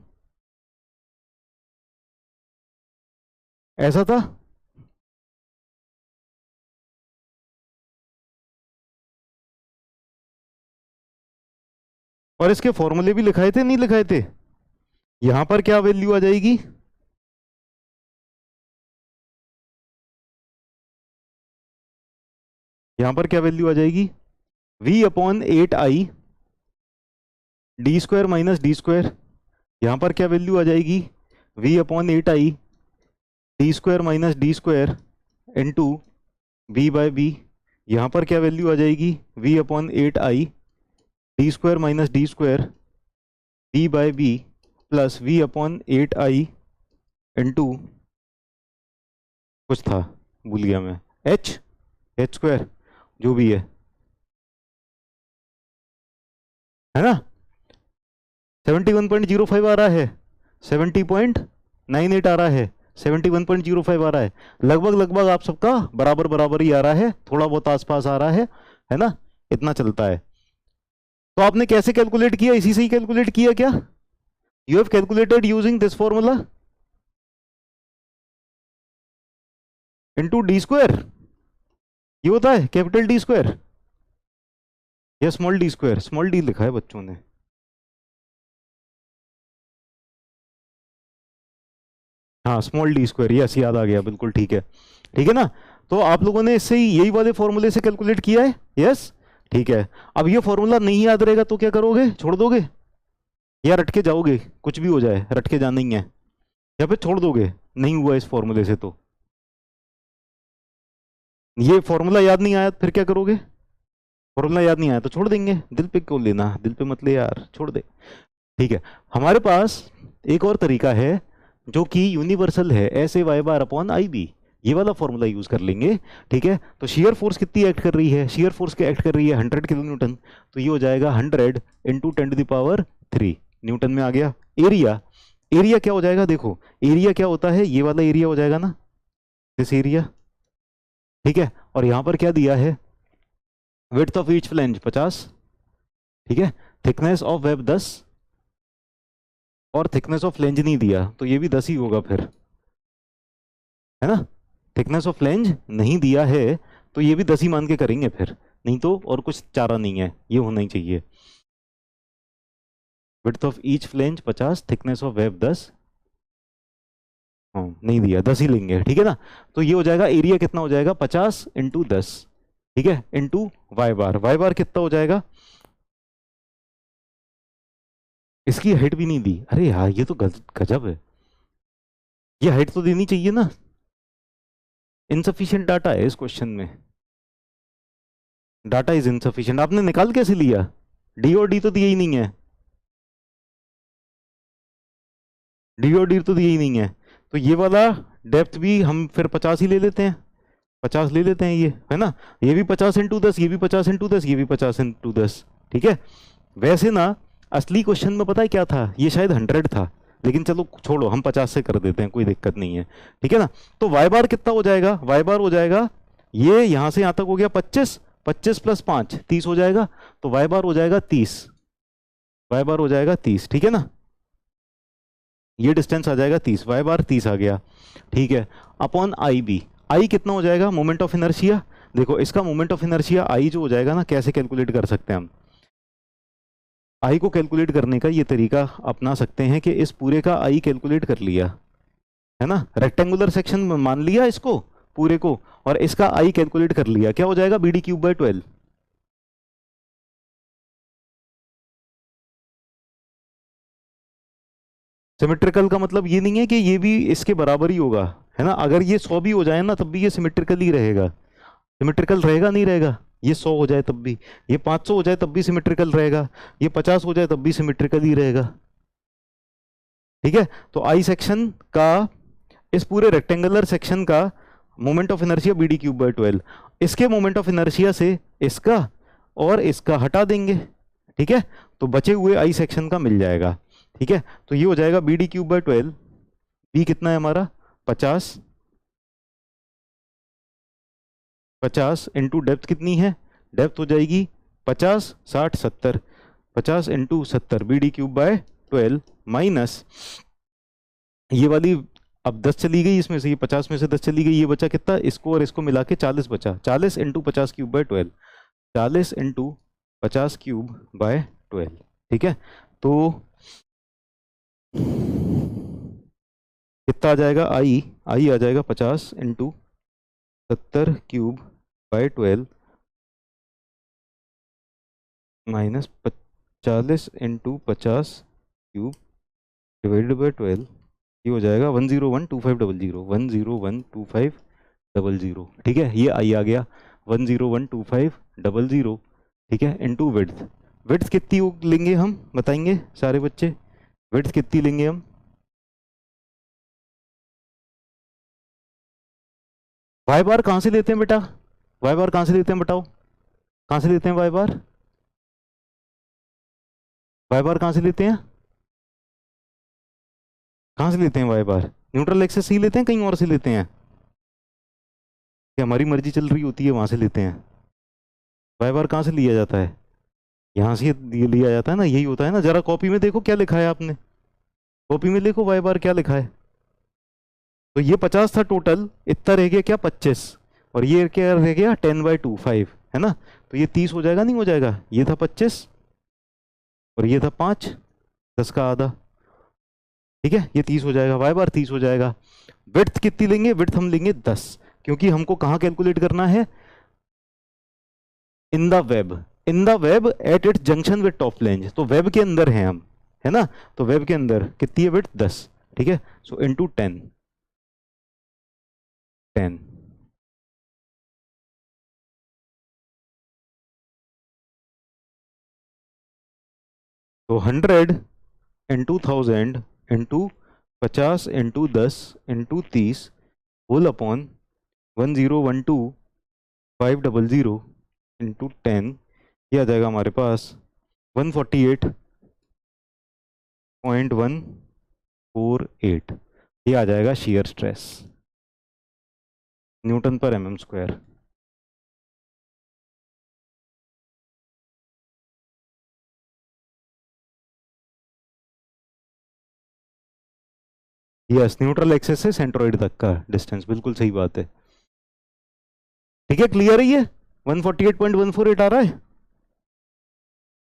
ऐसा था। और इसके फॉर्मूले भी लिखाए थे, नहीं लिखाए थे, यहां पर क्या वैल्यू आ जाएगी, यहां पर क्या वैल्यू आ जाएगी, v upon 8i D square minus D square, यहां पर क्या वैल्यू आ जाएगी, v upon 8i D square minus D square into B by B, यहां पर क्या वैल्यू आ जाएगी, v upon 8i D square minus D square B by B plus v upon 8i into कुछ था भूल गया मैं, h स्क्वायर, जो भी है ना। 71.05 आ रहा है, 70.98 आ रहा है, 71.05 आ रहा है, लगभग लगभग आप सबका बराबर बराबर ही आ रहा है, थोड़ा बहुत आसपास आ रहा है ना, इतना चलता है। तो आपने कैसे कैलकुलेट किया, इसी से ही कैलकुलेट किया क्या, you have calculated using this formula into D square, ये होता है कैपिटल डी स्क्वायर, या small D square, small D लिखा है बच्चों ने। हाँ स्मॉल डी स्क्वायर, यस याद आ गया, बिल्कुल ठीक है। ठीक है ना, तो आप लोगों ने इससे ही यही वाले फॉर्मूले से कैलकुलेट किया है, यस ठीक है। अब ये फॉर्मूला नहीं याद रहेगा तो क्या करोगे, छोड़ दोगे या रट के जाओगे, कुछ भी हो जाए रट के जाना ही है, या फिर छोड़ दोगे, नहीं हुआ इस फॉर्मूले से तो। ये फॉर्मूला याद नहीं आया फिर क्या करोगे, फॉर्मूला याद नहीं आया तो छोड़ देंगे, दिल पे क्यों लेना, दिल पे मत ले यार, छोड़ दे। ठीक है, हमारे पास एक और तरीका है जो कि यूनिवर्सल है, ऐसे Y bar upon I B, ये वाला फॉर्मूला यूज कर लेंगे। ठीक है, तो शियर फोर्स कितनी एक्ट कर रही है, शियर फोर्स के एक्ट कर रही है 100 किलो न्यूटन, तो ये हो जाएगा 100 इंटू 10⁻³ न्यूटन में आ गया। एरिया, एरिया क्या हो जाएगा, देखो एरिया क्या होता है, ये वाला एरिया हो जाएगा ना, दिस एरिया। ठीक है, और यहां पर क्या दिया है, विड्थ ऑफ ईच फ्लैंज 50, ठीक है, थिकनेस ऑफ वेब 10, और थिकनेस ऑफ फ्लैंज नहीं दिया तो ये भी 10 ही होगा फिर, है ना। थिकनेस ऑफ फ्लैंज नहीं दिया है तो ये भी 10 ही मान के करेंगे फिर, नहीं तो और कुछ चारा नहीं है, ये होना ही चाहिए। Width of each flange 50, thickness of web 10, हाँ नहीं दिया, 10 ही लेंगे, ठीक है ना। तो ये हो जाएगा एरिया कितना हो जाएगा, 50 इंटू 10, ठीक है, इंटू वाई बार, वाई बार कितना हो जाएगा, इसकी हाइट भी नहीं दी, अरे यार ये तो गजब है, ये हाइट तो देनी चाहिए ना, इनसफिशिएंट डाटा है इस क्वेश्चन में, डाटा इज इनसफिशिएंट। आपने निकाल कैसे लिया, डी और डी तो दिया ही नहीं है, डी और डी तो दिया ही नहीं है, तो ये वाला डेप्थ भी हम फिर 50 ही ले लेते हैं, 50 ले लेते हैं ये, है ना, ये भी 50 इंटू 10, ये भी 50 इंटू 10, ये भी 50 इंटू 10, ठीक है। वैसे ना असली क्वेश्चन में पता है क्या था, ये शायद 100 था, लेकिन चलो छोड़ो, हम 50 से कर देते हैं, कोई दिक्कत नहीं है, ठीक है ना। तो वाई बार कितना हो जाएगा, वाई बार हो जाएगा, ये यहां से यहां तक हो गया 25, 25 प्लस 5 30 हो जाएगा, तो वाई बार हो जाएगा 30, वाई बार हो जाएगा 30, ठीक है ना, ये डिस्टेंस आ जाएगा 30, वाई बार 30 आ गया, ठीक है। अपॉन आई बी, आई कितना हो जाएगा, मोमेंट ऑफ इनर्शिया, देखो इसका मोमेंट ऑफ इनर्शिया आई जो हो जाएगा ना, कैसे कैलकुलेट कर सकते हैं हम, आई को कैलकुलेट करने का ये तरीका अपना सकते हैं कि इस पूरे का आई कैलकुलेट कर लिया, है ना, रेक्टेंगुलर सेक्शन में मान लिया इसको पूरे को, और इसका आई कैलकुलेट कर लिया, क्या हो जाएगा, BD³/12, सिमेट्रिकल का मतलब ये नहीं है कि ये भी इसके बराबर ही होगा, है ना, अगर ये 100 भी हो जाए ना तब भी ये सिमेट्रिकल ही रहेगा, सिमेट्रिकल रहेगा नहीं रहेगा, ये 100 हो जाए तब भी, ये 500 हो जाए तब भी सिमेट्रिकल रहेगा, ये 50 हो जाए तब भी सिमेट्रिकल ही रहेगा, ठीक है। तो आई सेक्शन का, इस पूरे रेक्टेंगुलर सेक्शन का मोमेंट ऑफ इनर्शिया BD³/12, इसके मोमेंट ऑफ इनर्शिया से इसका और इसका हटा देंगे, ठीक है, तो बचे हुए आई सेक्शन का मिल जाएगा, ठीक है। तो ये हो जाएगा BD³/12, बी कितना है हमारा 50, 50 इंटू डेप्थ कितनी है, डेप्थ हो जाएगी 50 60 70, 50 इंटू 70 BD³/12 माइनस ये वाली, अब 10 चली गई इसमें से, ये 50 में से 10 चली गई, ये बचा कितना, इसको और इसको मिला के 40 बचा, 40 इंटू 50³/12, 40 इंटू 50³/12, ठीक है। तो कितना आ जाएगा, आई आई आ जाएगा 50 इंटू 70³/12 माइनस 40 इंटू 50³/12, ये हो जाएगा 1012500, 1012500, ठीक है, ये आई आ गया 1012500, ठीक है, इंटू विड्थ, विड्थ कितनी लेंगे हम बताएंगे सारे बच्चे, विड्थ कितनी लेंगे हम, वाई बार कहाँ से लेते हैं बेटा, वाई बार कहाँ से लेते हैं बताओ, कहाँ से लेते हैं वाई बार, वाई बार कहाँ से लेते हैं, कहाँ से लेते हैं वाई बार, न्यूट्रल एक्सेस से ही लेते हैं कहीं और से लेते हैं, कि हमारी मर्जी चल रही होती है वहां से लेते हैं, वाई बार कहाँ से लिया जाता है, यहाँ से लिया जाता है ना, यही होता है ना, जरा कॉपी में देखो क्या लिखा है आपने, कॉपी में देखो वाई बार क्या लिखा है, तो ये 50 था टोटल, इतना रह गया क्या 25, और ये क्या रह गया 10/2 5, है ना, तो ये 30 हो जाएगा, नहीं हो जाएगा? ये था 25 और ये था 5, 10 का आधा, ठीक है, ये 30 हो जाएगा, y बार 30 हो जाएगा। विड्थ कितनी लेंगे? विड्थ हम लेंगे 10, क्योंकि हमको कहाँ कैलकुलेट करना है? In the web, in the web at its junction with top flange, तो वेब के अंदर हैं हम, है ना? तो वेब के अंदर कितनी है विड्थ? 10, ठीक है। सो इनटू 10, 10, तो 100 into 1000 into 50 into 10 into 30 whole upon 1012500 into 10, ये आ जाएगा हमारे पास 148.148, ये आ जाएगा शियर स्ट्रेस न्यूटन पर mm square. Yes, neutral axis से सेंट्रोइड तक का डिस्टेंस, बिल्कुल सही बात है। ठीक है, क्लियर है ये? 148.148 आ रहा है,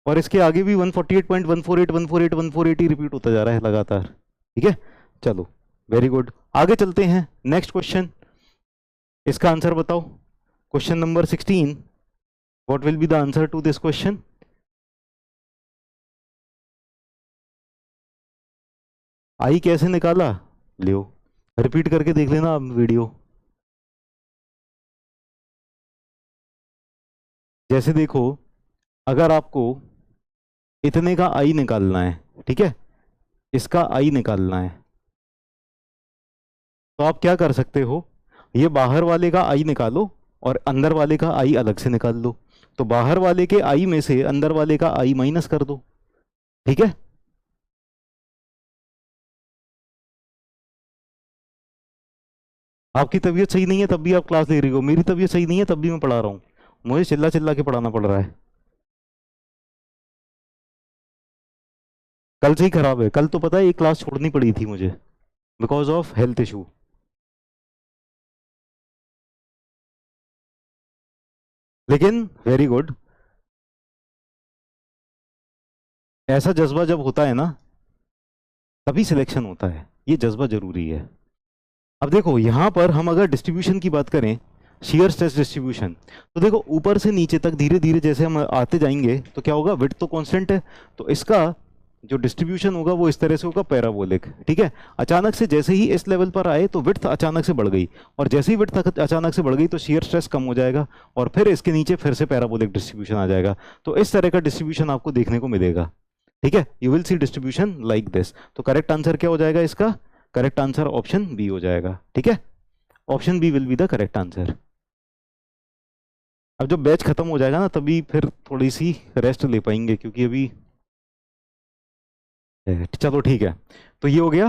और इसके आगे भी 148.148 148 148 ही रिपीट होता जा रहा है लगातार। ठीक है, चलो वेरी गुड, आगे चलते हैं। नेक्स्ट क्वेश्चन, इसका आंसर बताओ। Question number 16, what will be the answer to this question? आई कैसे निकाला? लियो, रिपीट करके देख लेना आप वीडियो। जैसे देखो, अगर आपको इतने का आई निकालना है, ठीक है, इसका आई निकालना है, तो आप क्या कर सकते हो? ये बाहर वाले का आई निकालो और अंदर वाले का आई अलग से निकाल लो। तो बाहर वाले के आई में से अंदर वाले का आई माइनस कर दो, ठीक है। आपकी तबीयत सही नहीं है तब भी आप क्लास ले रही हो, मेरी तबीयत सही नहीं है तब भी मैं पढ़ा रहा हूँ, मुझे चिल्ला चिल्ला के पढ़ाना पड़ रहा है। कल से ही खराब है, कल तो पता है एक क्लास छोड़नी पड़ी थी मुझे बिकॉज ऑफ हेल्थ इशू। लेकिन वेरी गुड, ऐसा जज्बा जब होता है ना तभी सिलेक्शन होता है, ये जज्बा जरूरी है। अब देखो यहां पर हम अगर डिस्ट्रीब्यूशन की बात करें, शियर स्ट्रेस डिस्ट्रीब्यूशन, तो देखो ऊपर से नीचे तक धीरे धीरे जैसे हम आते जाएंगे तो क्या होगा? विड्थ तो कांस्टेंट है, तो इसका जो डिस्ट्रीब्यूशन होगा वो इस तरह से होगा, पैराबोलिक, ठीक है। अचानक से जैसे ही इस लेवल पर आए तो विड्थ अचानक से बढ़ गई, और जैसे ही विड्थ अचानक से बढ़ गई तो शियर स्ट्रेस कम हो जाएगा, और फिर इसके नीचे फिर से पैराबोलिक डिस्ट्रीब्यूशन आ जाएगा। तो इस तरह का डिस्ट्रीब्यूशन आपको देखने को मिलेगा, ठीक है। You will see distribution like this. तो करेक्ट आंसर क्या हो जाएगा इसका? करेक्ट आंसर ऑप्शन बी हो जाएगा, ठीक है। Option B will be the correct answer. अब जब बैच खत्म हो जाएगा ना तभी फिर थोड़ी सी रेस्ट ले पाएंगे, क्योंकि अभी चलो ठीक है, तो ये हो गया।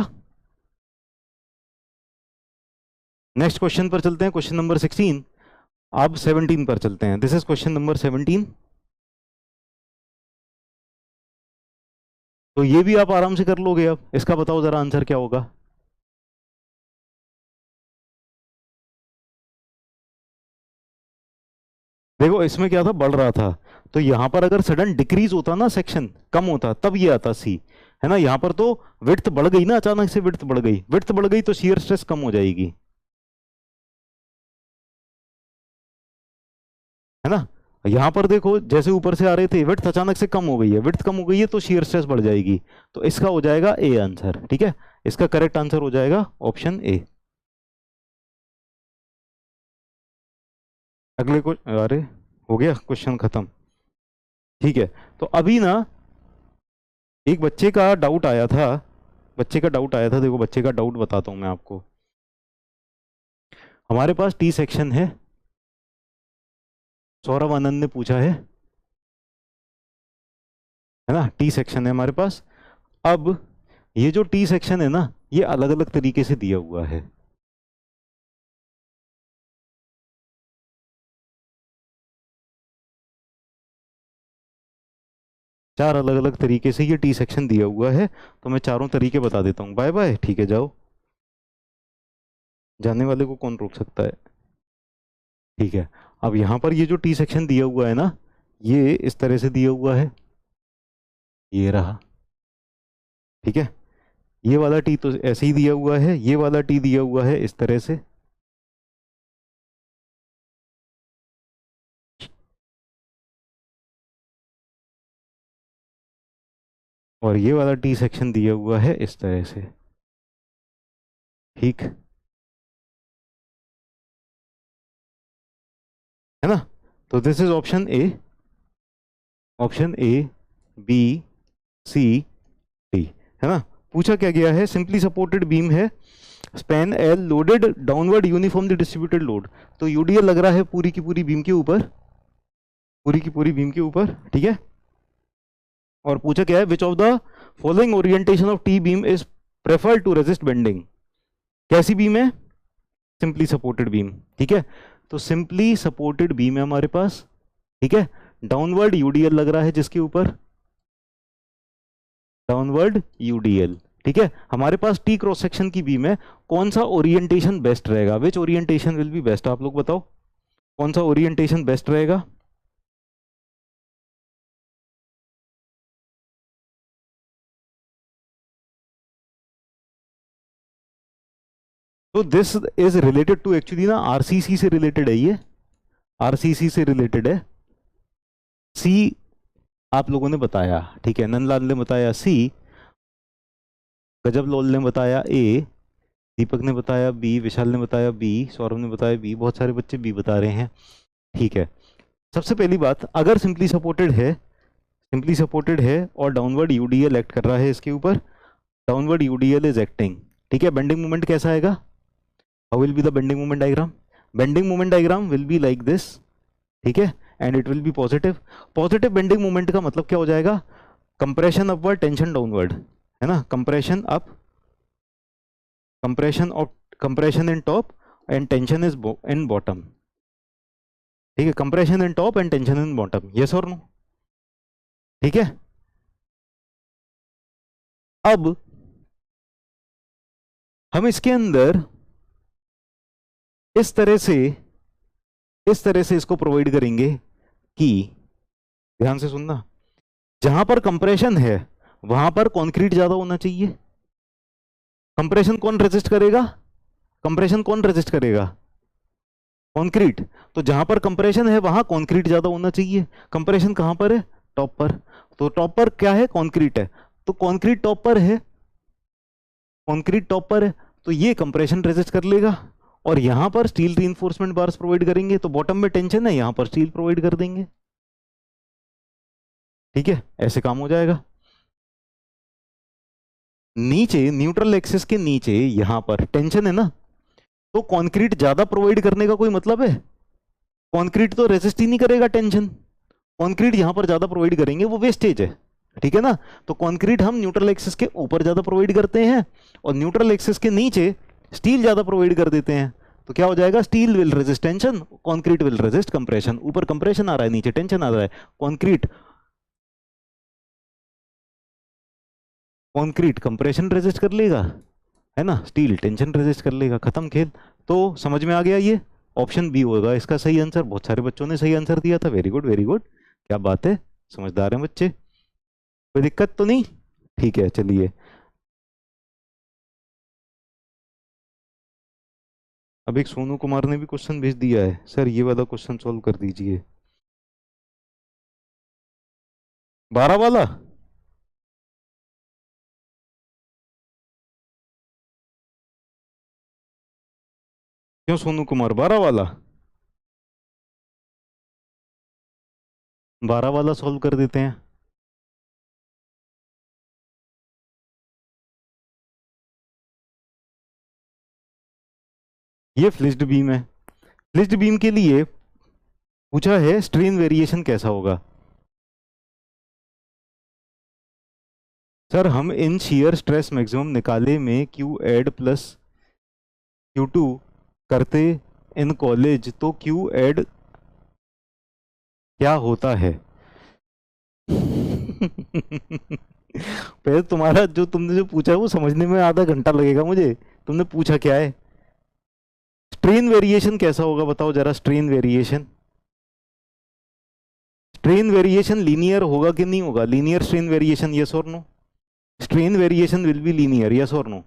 नेक्स्ट क्वेश्चन पर चलते हैं, क्वेश्चन नंबर 16। अब 17 पर चलते हैं, दिस इज क्वेश्चन नंबर 17। तो ये भी आप आराम से कर लोगे। अब इसका बताओ जरा आंसर क्या होगा? देखो इसमें क्या था, बढ़ रहा था, तो यहां पर अगर सडन डिक्रीज होता ना, सेक्शन कम होता, तब ये आता सी, है ना। यहां पर तो विड्थ बढ़ गई ना, अचानक से विड्थ बढ़ गई, विड्थ बढ़ गई तो शियर स्ट्रेस कम हो जाएगी, है ना। यहां पर देखो जैसे ऊपर से आ रहे थे, विड्थ अचानक से कम हो गई है, विड्थ कम हो गई है तो शियर स्ट्रेस बढ़ जाएगी। तो इसका हो जाएगा ए आंसर, ठीक है। इसका करेक्ट आंसर हो जाएगा ऑप्शन ए। अगले को, अरे हो गया क्वेश्चन खत्म, ठीक है। तो अभी ना एक बच्चे का डाउट आया था, बच्चे का डाउट आया था, देखो बच्चे का डाउट बताता हूं मैं आपको। हमारे पास टी सेक्शन है, सौरभ आनंद ने पूछा है ना, टी सेक्शन है हमारे पास। अब ये जो टी सेक्शन है ना, ये अलग अलग तरीके से दिया हुआ है, चार अलग अलग तरीके से ये टी सेक्शन दिया हुआ है। तो मैं चारों तरीके बता देता हूँ। बाय बाय, ठीक है, जाओ, जाने वाले को कौन रोक सकता है। ठीक है, अब यहाँ पर ये जो टी सेक्शन दिया हुआ है ना, ये इस तरह से दिया हुआ है, ये रहा, ठीक है। ये वाला टी तो ऐसे ही दिया हुआ है, ये वाला टी दिया हुआ है इस तरह से, और ये वाला टी सेक्शन दिया हुआ है इस तरह से, ठीक है ना। तो this is option A, option A, B, C, D, है ना। पूछा क्या गया है, सिंपली सपोर्टेड बीम है, span L, loaded downward uniformly distributed load. तो यूडीएल लग रहा है पूरी की पूरी बीम के ऊपर, पूरी की पूरी बीम के ऊपर, ठीक है। और पूछा क्या है, which of the following orientation of T beam is preferred to resist bending. कैसी बीम है, सिंपली सपोर्टेड बीम, ठीक है। तो सिंपली सपोर्टेड बीम है हमारे पास, ठीक है। डाउनवर्ड यूडीएल लग रहा है जिसके ऊपर, डाउनवर्ड यूडीएल, ठीक है। हमारे पास टी क्रॉस सेक्शन की बीम है, कौन सा ओरिएंटेशन बेस्ट रहेगा, which orientation will be best, आप लोग बताओ कौन सा ओरिएंटेशन बेस्ट रहेगा। तो this is related to, actually ना आरसीसी से रिलेटेड है ये, आरसीसी से रिलेटेड है। सी आप लोगों ने बताया, ठीक है, नंदलाल ने बताया सी, गजब लोल ने बताया ए, दीपक ने बताया बी, विशाल ने बताया बी, सौरभ ने बताया बी, बहुत सारे बच्चे बी बता रहे हैं, ठीक है। सबसे पहली बात, अगर सिंपली सपोर्टेड है, सिंपली सपोर्टेड है और डाउनवर्ड यूडीएल एक्ट कर रहा है इसके ऊपर, डाउनवर्ड यूडीएल इज एक्टिंग, ठीक है। बेंडिंग मोमेंट कैसा आएगा, how will be the bending moment diagram, bending moment diagram will be like this, ठीक है, and it will B positive. Positive bending moment का मतलब क्या हो जाएगा, कंप्रेशन अपवर्ड, टेंशन डाउनवर्ड, है ना, compression up, compression of, compression in top and tension is in bottom, ठीक है, compression in top and tension in bottom, yes और नो, ठीक है। अब हम इसके अंदर इस तरह से, इस तरह से इसको प्रोवाइड करेंगे कि, ध्यान से सुनना, जहां पर कंप्रेशन है वहां पर कंक्रीट ज्यादा होना चाहिए। कंप्रेशन कौन रेजिस्ट करेगा, कंप्रेशन कौन रेजिस्ट करेगा, कंक्रीट। तो जहां पर कंप्रेशन है वहां कंक्रीट ज्यादा होना चाहिए। कंप्रेशन कहां पर है, टॉप पर, तो टॉप पर क्या है, कंक्रीट है, तो कंक्रीट टॉप पर है, कंक्रीट टॉप पर है, तो ये कंप्रेशन रेजिस्ट कर लेगा। और यहां पर स्टील रीइंफोर्समेंट बार्स प्रोवाइड करेंगे, तो बॉटम में टेंशन है, यहां पर स्टील प्रोवाइड कर देंगे, ठीक है, ऐसे काम हो जाएगा। नीचे न्यूट्रल एक्सिस के नीचे यहां पर टेंशन है ना, तो कंक्रीट ज्यादा प्रोवाइड करने का कोई मतलब है, कंक्रीट तो रेजिस्ट ही नहीं करेगा टेंशन, कंक्रीट यहां पर ज्यादा प्रोवाइड करेंगे वो वेस्टेज है, ठीक है ना। तो कंक्रीट हम न्यूट्रल एक्सिस के ऊपर ज्यादा प्रोवाइड करते हैं और न्यूट्रल एक्सिस के नीचे स्टील ज्यादा प्रोवाइड कर देते हैं, तो क्या हो जाएगा, steel will resist tension, concrete will resist compression. ऊपर कंप्रेशन आ रहा है, नीचे टेंशन आ रहा है, कंक्रीट, कंक्रीट कंप्रेशन रेजिस्ट कर लेगा, है ना, स्टील टेंशन रेजिस्ट कर लेगा, खत्म खेल। तो समझ में आ गया, ये ऑप्शन बी होगा इसका सही आंसर। बहुत सारे बच्चों ने सही आंसर दिया था, वेरी गुड वेरी गुड, क्या बात है, समझदार हैं बच्चे, कोई दिक्कत तो नहीं, ठीक है। चलिए अब एक सोनू कुमार ने भी क्वेश्चन भेज दिया है, सर ये वाला क्वेश्चन सॉल्व कर दीजिए, 12 वाला। क्यों सोनू कुमार, 12 वाला, 12 वाला सॉल्व कर देते हैं। ये फ्लिज्ड बीम है, फ्लिज्ड बीम के लिए पूछा है स्ट्रेन वेरिएशन कैसा होगा। सर हम इन शियर स्ट्रेस मैक्सिमम निकाले में क्यू एड प्लस Q2 करते इन कॉलेज, तो क्यू एड क्या होता है। पहले तुम्हारा जो तुमने जो पूछा है वो समझने में आधा घंटा लगेगा मुझे, तुमने पूछा क्या है, स्ट्रेन वेरिएशन कैसा होगा बताओ जरा, strain variation, strain variation linear होगा कि नहीं होगा? लीनियर स्ट्रेन वेरिएशन, यस और no? Strain variation will be linear, yes और no?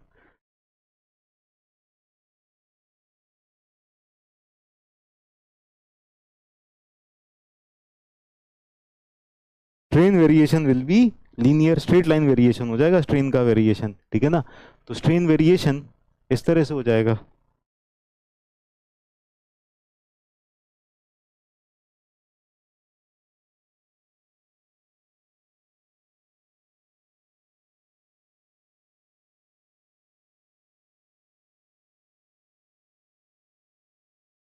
Strain variation will be linear, straight line variation हो जाएगा स्ट्रेन का वेरिएशन, ठीक है ना? तो स्ट्रेन वेरिएशन इस तरह से हो जाएगा।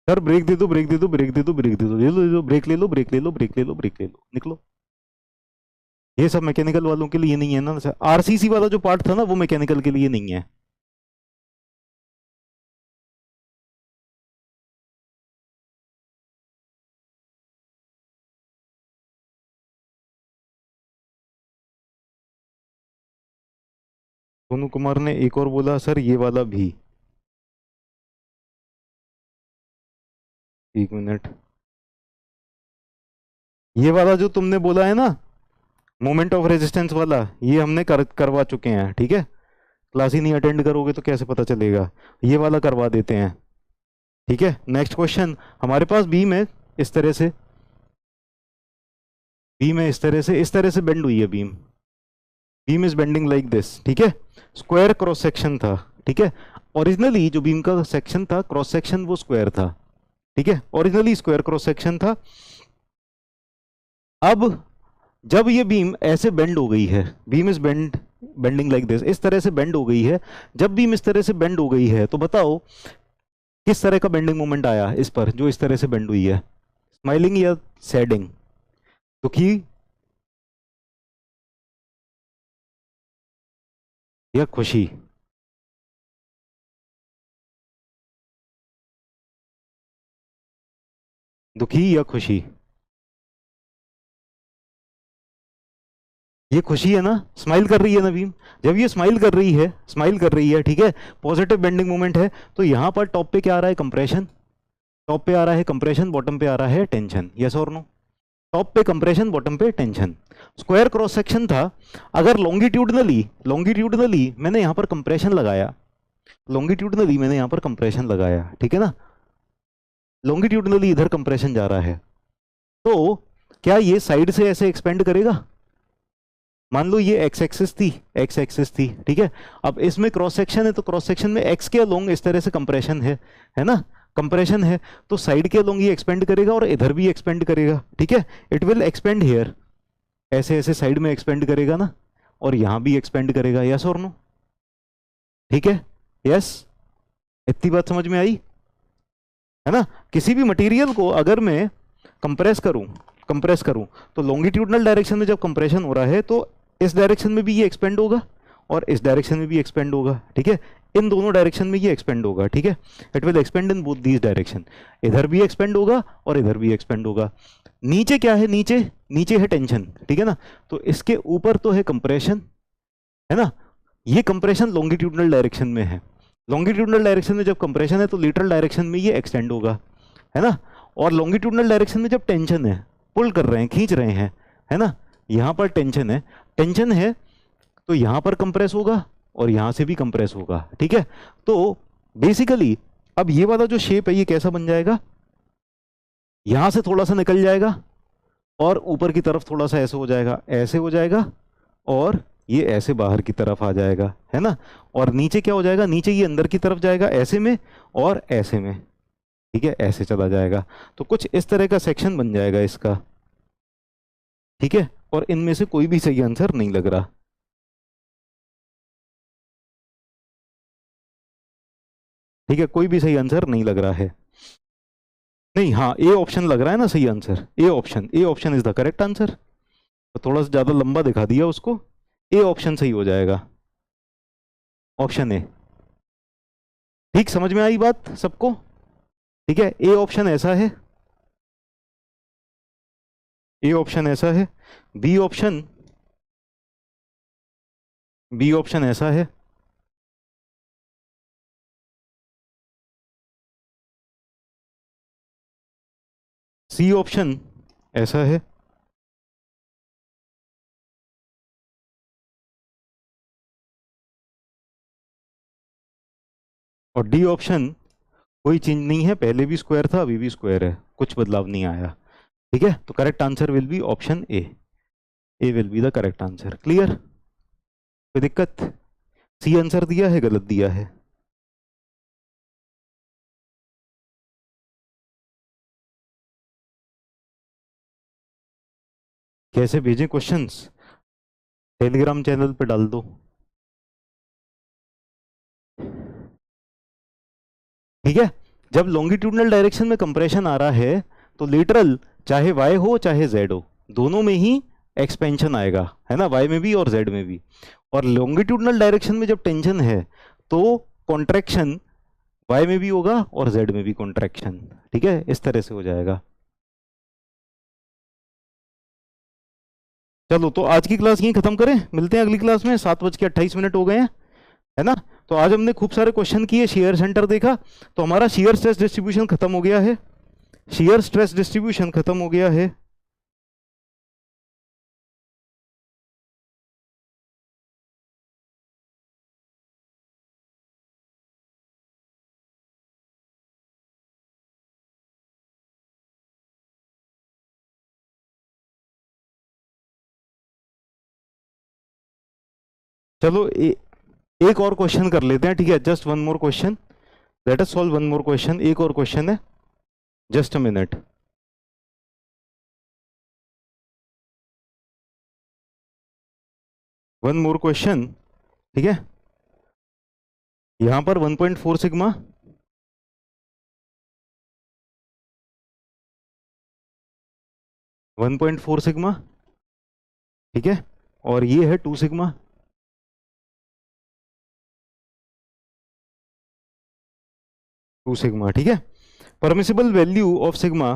सर ब्रेक दे दो, ब्रेक दे दो, ब्रेक दे दो, ब्रेक दे दो, ले लो ब्रेक, ले लो ब्रेक, ले लो ब्रेक, ले लो ब्रेक, ले लो, निकलो। ये सब मैकेनिकल वालों के लिए नहीं है ना सर, आरसीसी वाला जो पार्ट था ना वो मैकेनिकल के लिए नहीं है। सोनू कुमार ने एक और बोला सर ये वाला भी, एक मिनट, ये वाला जो तुमने बोला है ना मोमेंट ऑफ रेजिस्टेंस वाला, ये हमने करवा चुके हैं, ठीक है? क्लास ही नहीं अटेंड करोगे तो कैसे पता चलेगा? ये वाला करवा देते हैं, ठीक है? नेक्स्ट क्वेश्चन, हमारे पास बीम है इस तरह से, बीम है इस तरह से बेंड हुई है beam, beam is bending like this, ठीक है? स्क्वायर क्रॉस सेक्शन था, ठीक है? ओरिजिनली जो बीम का सेक्शन था, क्रॉस सेक्शन वो स्क्वायर था, ठीक है? ओरिजिनली स्क्वायर क्रॉस सेक्शन था। अब जब ये बीम ऐसे बेंड हो गई है, beam is bending like this, इस तरह से बेंड हो गई है, जब बीम इस तरह से बेंड हो गई है तो बताओ किस तरह का बेंडिंग मोमेंट आया इस पर, जो इस तरह से बेंड हुई है? स्माइलिंग या सैडिंग? दुखी या खुशी? दुखी या खुशी? ये खुशी है ना, स्माइल कर रही है ना बीम। जब ये स्माइल कर रही है, स्माइल कर रही है, ठीक है, पॉजिटिव बेंडिंग मोमेंट है, तो यहां पर टॉप पे क्या आ रहा है? कंप्रेशन। टॉप पे आ रहा है कंप्रेशन, बॉटम पे आ रहा है टेंशन, यस और नो? टॉप पे कंप्रेशन, बॉटम पे टेंशन। स्क्वायर क्रॉस सेक्शन था, अगर लॉन्गिट्यूडनली लॉन्गिट्यूडनली मैंने यहां पर कंप्रेशन लगाया, लॉन्गिट्यूडनली मैंने यहां पर कंप्रेशन लगाया, ठीक है ना? लॉन्गिट्यूडनली इधर कंप्रेशन जा रहा है, तो क्या ये साइड से ऐसे एक्सपेंड करेगा? मान लो ये एक्स एक्सिस थी, एक्स एक्सिस थी, ठीक है? अब इसमें क्रॉस सेक्शन है, तो क्रॉस सेक्शन में एक्स के अलोंग इस तरह से कंप्रेशन है ना? कंप्रेशन है, तो साइड के अलोंग ये एक्सपेंड करेगा और इधर भी एक्सपेंड करेगा, ठीक है? इट विल एक्सपेंड हियर, ऐसे ऐसे साइड में एक्सपेंड करेगा ना, और यहां भी एक्सपेंड करेगा, यस और नो? ठीक है, यस? इतनी बात समझ में आई है ना? किसी भी मटेरियल को अगर मैं कंप्रेस करूं, कंप्रेस करूं, तो लॉन्गिट्यूडनल डायरेक्शन में जब कंप्रेशन हो रहा है तो इस डायरेक्शन में भी ये एक्सपेंड होगा और इस डायरेक्शन में भी एक्सपेंड होगा, ठीक है? इन दोनों डायरेक्शन में ये एक्सपेंड होगा, ठीक है? It will expand in both these direction, इधर भी एक्सपेंड होगा और इधर भी एक्सपेंड होगा। नीचे क्या है? नीचे, नीचे है टेंशन, ठीक है ना? तो इसके ऊपर तो है कंप्रेशन, है ना? ये कंप्रेशन लॉन्गिट्यूडनल डायरेक्शन में है, लॉन्गिट्यूडनल डायरेक्शन में जब कंप्रेशन है तो लेटरल डायरेक्शन में ये एक्सटेंड होगा, है ना? और लॉन्गिट्यूडनल डायरेक्शन में जब टेंशन है, पुल कर रहे हैं, खींच रहे हैं, है ना? यहां पर टेंशन है, टेंशन है, तो यहां पर कंप्रेस होगा और यहां से भी कंप्रेस होगा, ठीक है? तो बेसिकली अब ये वाला जो शेप है ये कैसा बन जाएगा? यहां से थोड़ा सा निकल जाएगा और ऊपर की तरफ थोड़ा सा ऐसे हो जाएगा, ऐसे हो जाएगा, और ये ऐसे बाहर की तरफ आ जाएगा, है ना? और नीचे क्या हो जाएगा? नीचे ये अंदर की तरफ जाएगा ऐसे में और ऐसे में, ठीक है? ऐसे चला जाएगा, तो कुछ इस तरह का सेक्शन बन जाएगा इसका, ठीक है? और इनमें से कोई भी सही आंसर नहीं लग रहा, ठीक है? कोई भी सही आंसर नहीं लग रहा है। नहीं, हाँ, ए ऑप्शन लग रहा है ना सही answer, A option, A option is the correct answer. तो थोड़ा सा ज्यादा लंबा दिखा दिया उसको, ए ऑप्शन सही हो जाएगा, ऑप्शन ए। ठीक, समझ में आई बात सबको? ठीक है, ए ऑप्शन ऐसा है, ए ऑप्शन ऐसा है, बी ऑप्शन, बी ऑप्शन ऐसा है, सी ऑप्शन ऐसा है, और डी ऑप्शन कोई चेंज नहीं है, पहले भी स्क्वायर था अभी भी स्क्वायर है, कुछ बदलाव नहीं आया। ठीक है, तो correct answer will be option A will be the correct answer. Clear? कोई दिक्कत? सी आंसर दिया है, गलत दिया है? कैसे भेजें क्वेश्चंस? टेलीग्राम चैनल पे डाल दो। ठीक है, जब लॉन्गिट्यूडनल डायरेक्शन में कंप्रेशन आ रहा है तो लिटरल चाहे y हो चाहे z हो, दोनों में ही एक्सपेंशन आएगा, है ना, y में भी और z में भी। और लॉन्गिट्यूडनल डायरेक्शन में जब टेंशन है तो कॉन्ट्रैक्शन y में भी होगा और z में भी कॉन्ट्रैक्शन। ठीक है, इस तरह से हो जाएगा। चलो, तो आज की क्लास यहीं खत्म करें, मिलते हैं अगली क्लास में। 7:28 हो गए हैं, है ना। तो आज हमने खूब सारे क्वेश्चन किए, शेयर सेंटर देखा, तो हमारा शेयर स्ट्रेस डिस्ट्रीब्यूशन खत्म हो गया है। शेयर स्ट्रेस डिस्ट्रीब्यूशन खत्म हो गया है। चलो एक और क्वेश्चन कर लेते हैं, ठीक है, just one more question, let us solve one more question. एक और क्वेश्चन है, just a minute. One more question, ठीक है। यहां पर 1.4 सिग्मा, ठीक है, और ये है 2 सिग्मा। ठीक है। Permissible value of sigma,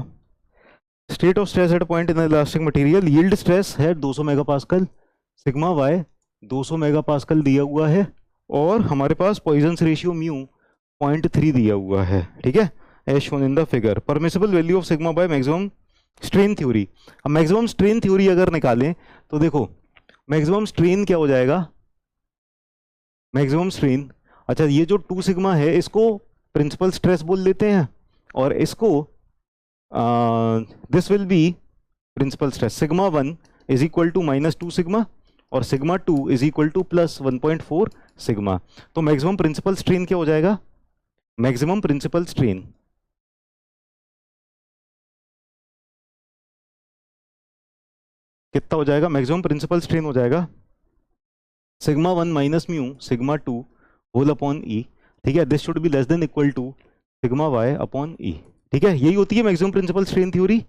state of stress eight point in elastic material, yield stress है 200 मेगापास्कल, सिग्मा वाई 200 मेगापास्कल दिया हुआ है, और हमारे पास पॉइजन्स रेशियो म्यू 0.3 दिया हुआ है। ठीक है, as shown in the figure. Permissible value of sigma by maximum strain theory. अब मैक्सिमम स्ट्रेन थ्योरी अगर निकालें तो देखो, मैक्सिमम स्ट्रेन क्या हो जाएगा, मैक्सिमम स्ट्रेन, अच्छा ये जो 2 सिग्मा है इसको प्रिंसिपल स्ट्रेस बोल देते हैं, और इसको this will be principal stress. Sigma 1 is equal to -2 sigma, और sigma 2 is equal to plus 1.4 sigma. तो मैक्सिमम प्रिंसिपल स्ट्रेन क्या हो जाएगा, मैक्सिमम प्रिंसिपल स्ट्रेन कितना हो जाएगा, मैक्सिमम प्रिंसिपल स्ट्रेन हो जाएगा sigma 1 minus mu sigma 2 whole upon E. ठीक है, this should be less than equal to sigma Y upon E. ठीक है, यही होती है मैक्सिमम प्रिंसिपल स्ट्रेन थ्योरी।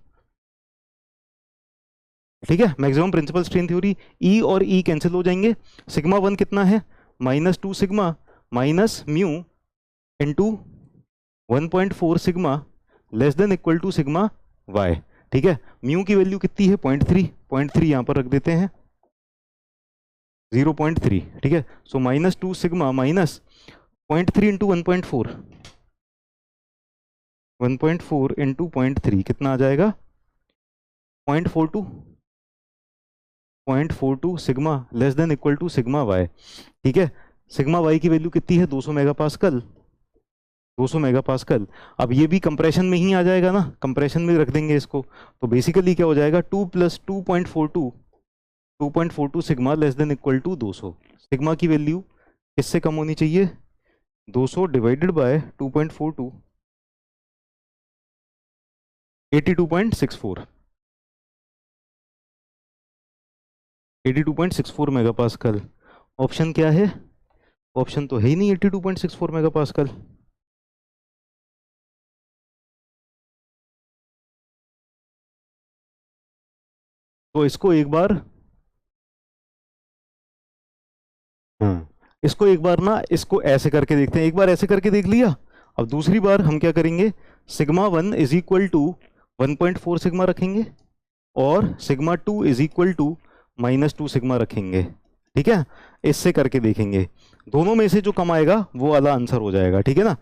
ठीक है, मैक्सिमम प्रिंसिपल स्ट्रेन थ्योरी, ई और ई कैंसिल हो जाएंगे। सिग्मा 1 कितना है, -2 sigma minus mu into 1.4 sigma less than equal to sigma Y. ठीक है, म्यू की वैल्यू कितनी है, 0.3 यहाँ पर रख देते हैं, 0.3। ठीक है, so -2 sigma minus 0.3 into 1.4, 1.4 into 0.3 कितना आ जाएगा, 0.42, 0.42 sigma less than equal to sigma Y. ठीक है, सिग्मा वाई की वैल्यू कितनी है, 200 मेगापास्कल, 200 मेगापास्कल। अब ये भी कंप्रेशन में ही आ जाएगा ना, कंप्रेशन में रख देंगे इसको, तो बेसिकली क्या हो जाएगा, 2 + 2.42 sigma less than equal to 200। Sigma की वैल्यू किससे कम होनी चाहिए, 200 डिवाइडेड बाय 2.42, 82.64, 82.64 मेगापास्कल। ऑप्शन क्या है, ऑप्शन तो है ही नहीं 82.64 मेगापास्कल। तो इसको एक बार, हाँ, इसको एक बार ना, इसको ऐसे करके देखते हैं, एक बार ऐसे करके देख लिया। अब दूसरी बार हम क्या करेंगे, sigma 1 is equal to 1.4 sigma रखेंगे, और sigma 2 is equal to -2 sigma रखेंगे। ठीक है, इससे करके देखेंगे, दोनों में से जो कम आएगा वो वाला आंसर हो जाएगा। ठीक है ना।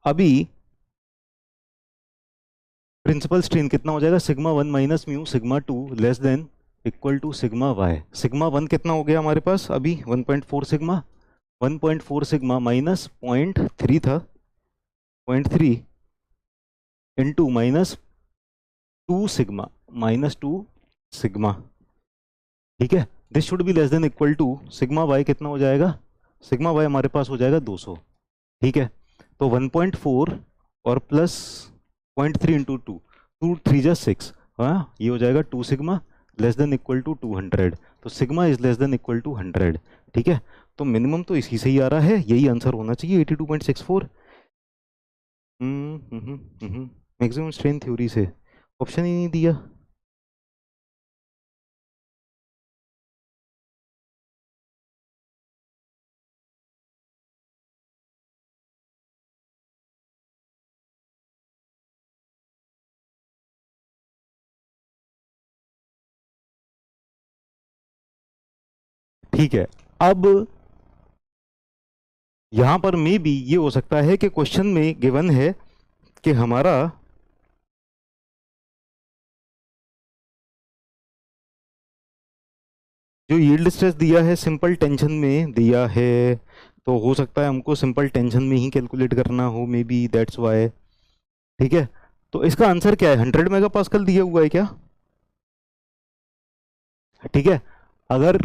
अभी प्रिंसिपल स्ट्रेन कितना हो जाएगा, sigma 1 minus mu sigma 2 less than equal to sigma Y. Sigma 1 कितना हो गया हमारे पास अभी, 1.4 सिग्मा, 1.4 सिग्मा माइनस 0.3 था, 0.3 इंटू -2 सिग्मा, -2 सिग्मा, ठीक है। This should be less than equal to sigma Y, कितना हो जाएगा, सिग्मा वाई हमारे पास हो जाएगा 200, ठीक है। तो 1.4 और प्लस 0.3 इंटू 2, 2 3 जा 6, हाँ ये हो जाएगा 2 sigma less than equal to 200, तो sigma is less than equal to 100, ठीक है। तो मिनिमम तो इसी से ही आ रहा है, यही आंसर होना चाहिए 82.64। मैक्सिमम स्ट्रेंथ थ्योरी से ऑप्शन ही नहीं दिया। ठीक है, अब यहां पर मे बी ये हो सकता है कि क्वेश्चन में गिवन है कि हमारा जो यील्ड स्ट्रेस दिया है सिंपल टेंशन में दिया है, तो हो सकता है हमको सिंपल टेंशन में ही कैलकुलेट करना हो, मे बी दैट्स वाई, ठीक है। तो इसका आंसर क्या है, 100 मेगा पास्कल दिया हुआ है क्या, ठीक है। अगर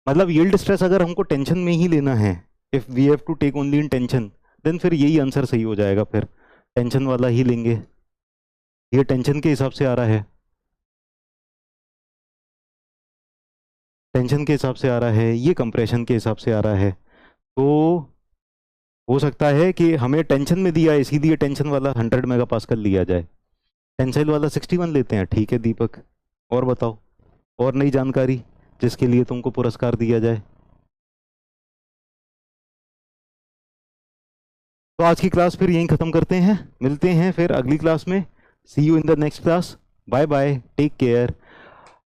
मतलब यील्ड स्ट्रेस अगर हमको टेंशन में ही लेना है, if we have to take only in tension, then फिर यही आंसर सही हो जाएगा, फिर टेंशन वाला ही लेंगे, ये टेंशन के हिसाब से आ रहा है, टेंशन के हिसाब से आ रहा है, ये कंप्रेशन के हिसाब से आ रहा है। तो हो सकता है कि हमें टेंशन में दिया है इसीलिए टेंशन वाला 100 मेगा पास्कल लिया जाए, टेंसाइल वाला 61 लेते हैं, ठीक है दीपक। और बताओ, और नई जानकारी जिसके लिए तुमको पुरस्कार दिया जाए। तो आज की क्लास फिर यहीं ख़त्म करते हैं, मिलते हैं फिर अगली क्लास में, see you in the next class, bye bye, take care.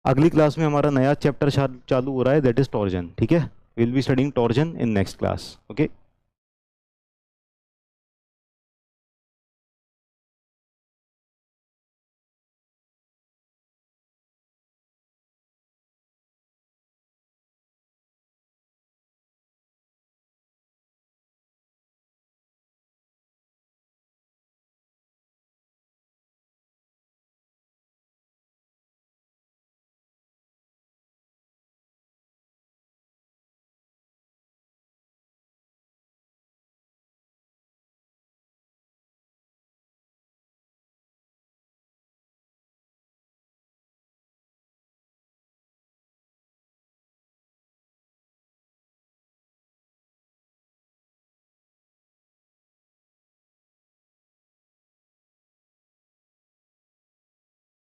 अगली क्लास में हमारा नया चैप्टर चालू हो रहा है, दैट इज टॉर्जन, ठीक है। Will be studying torsion in next class, okay.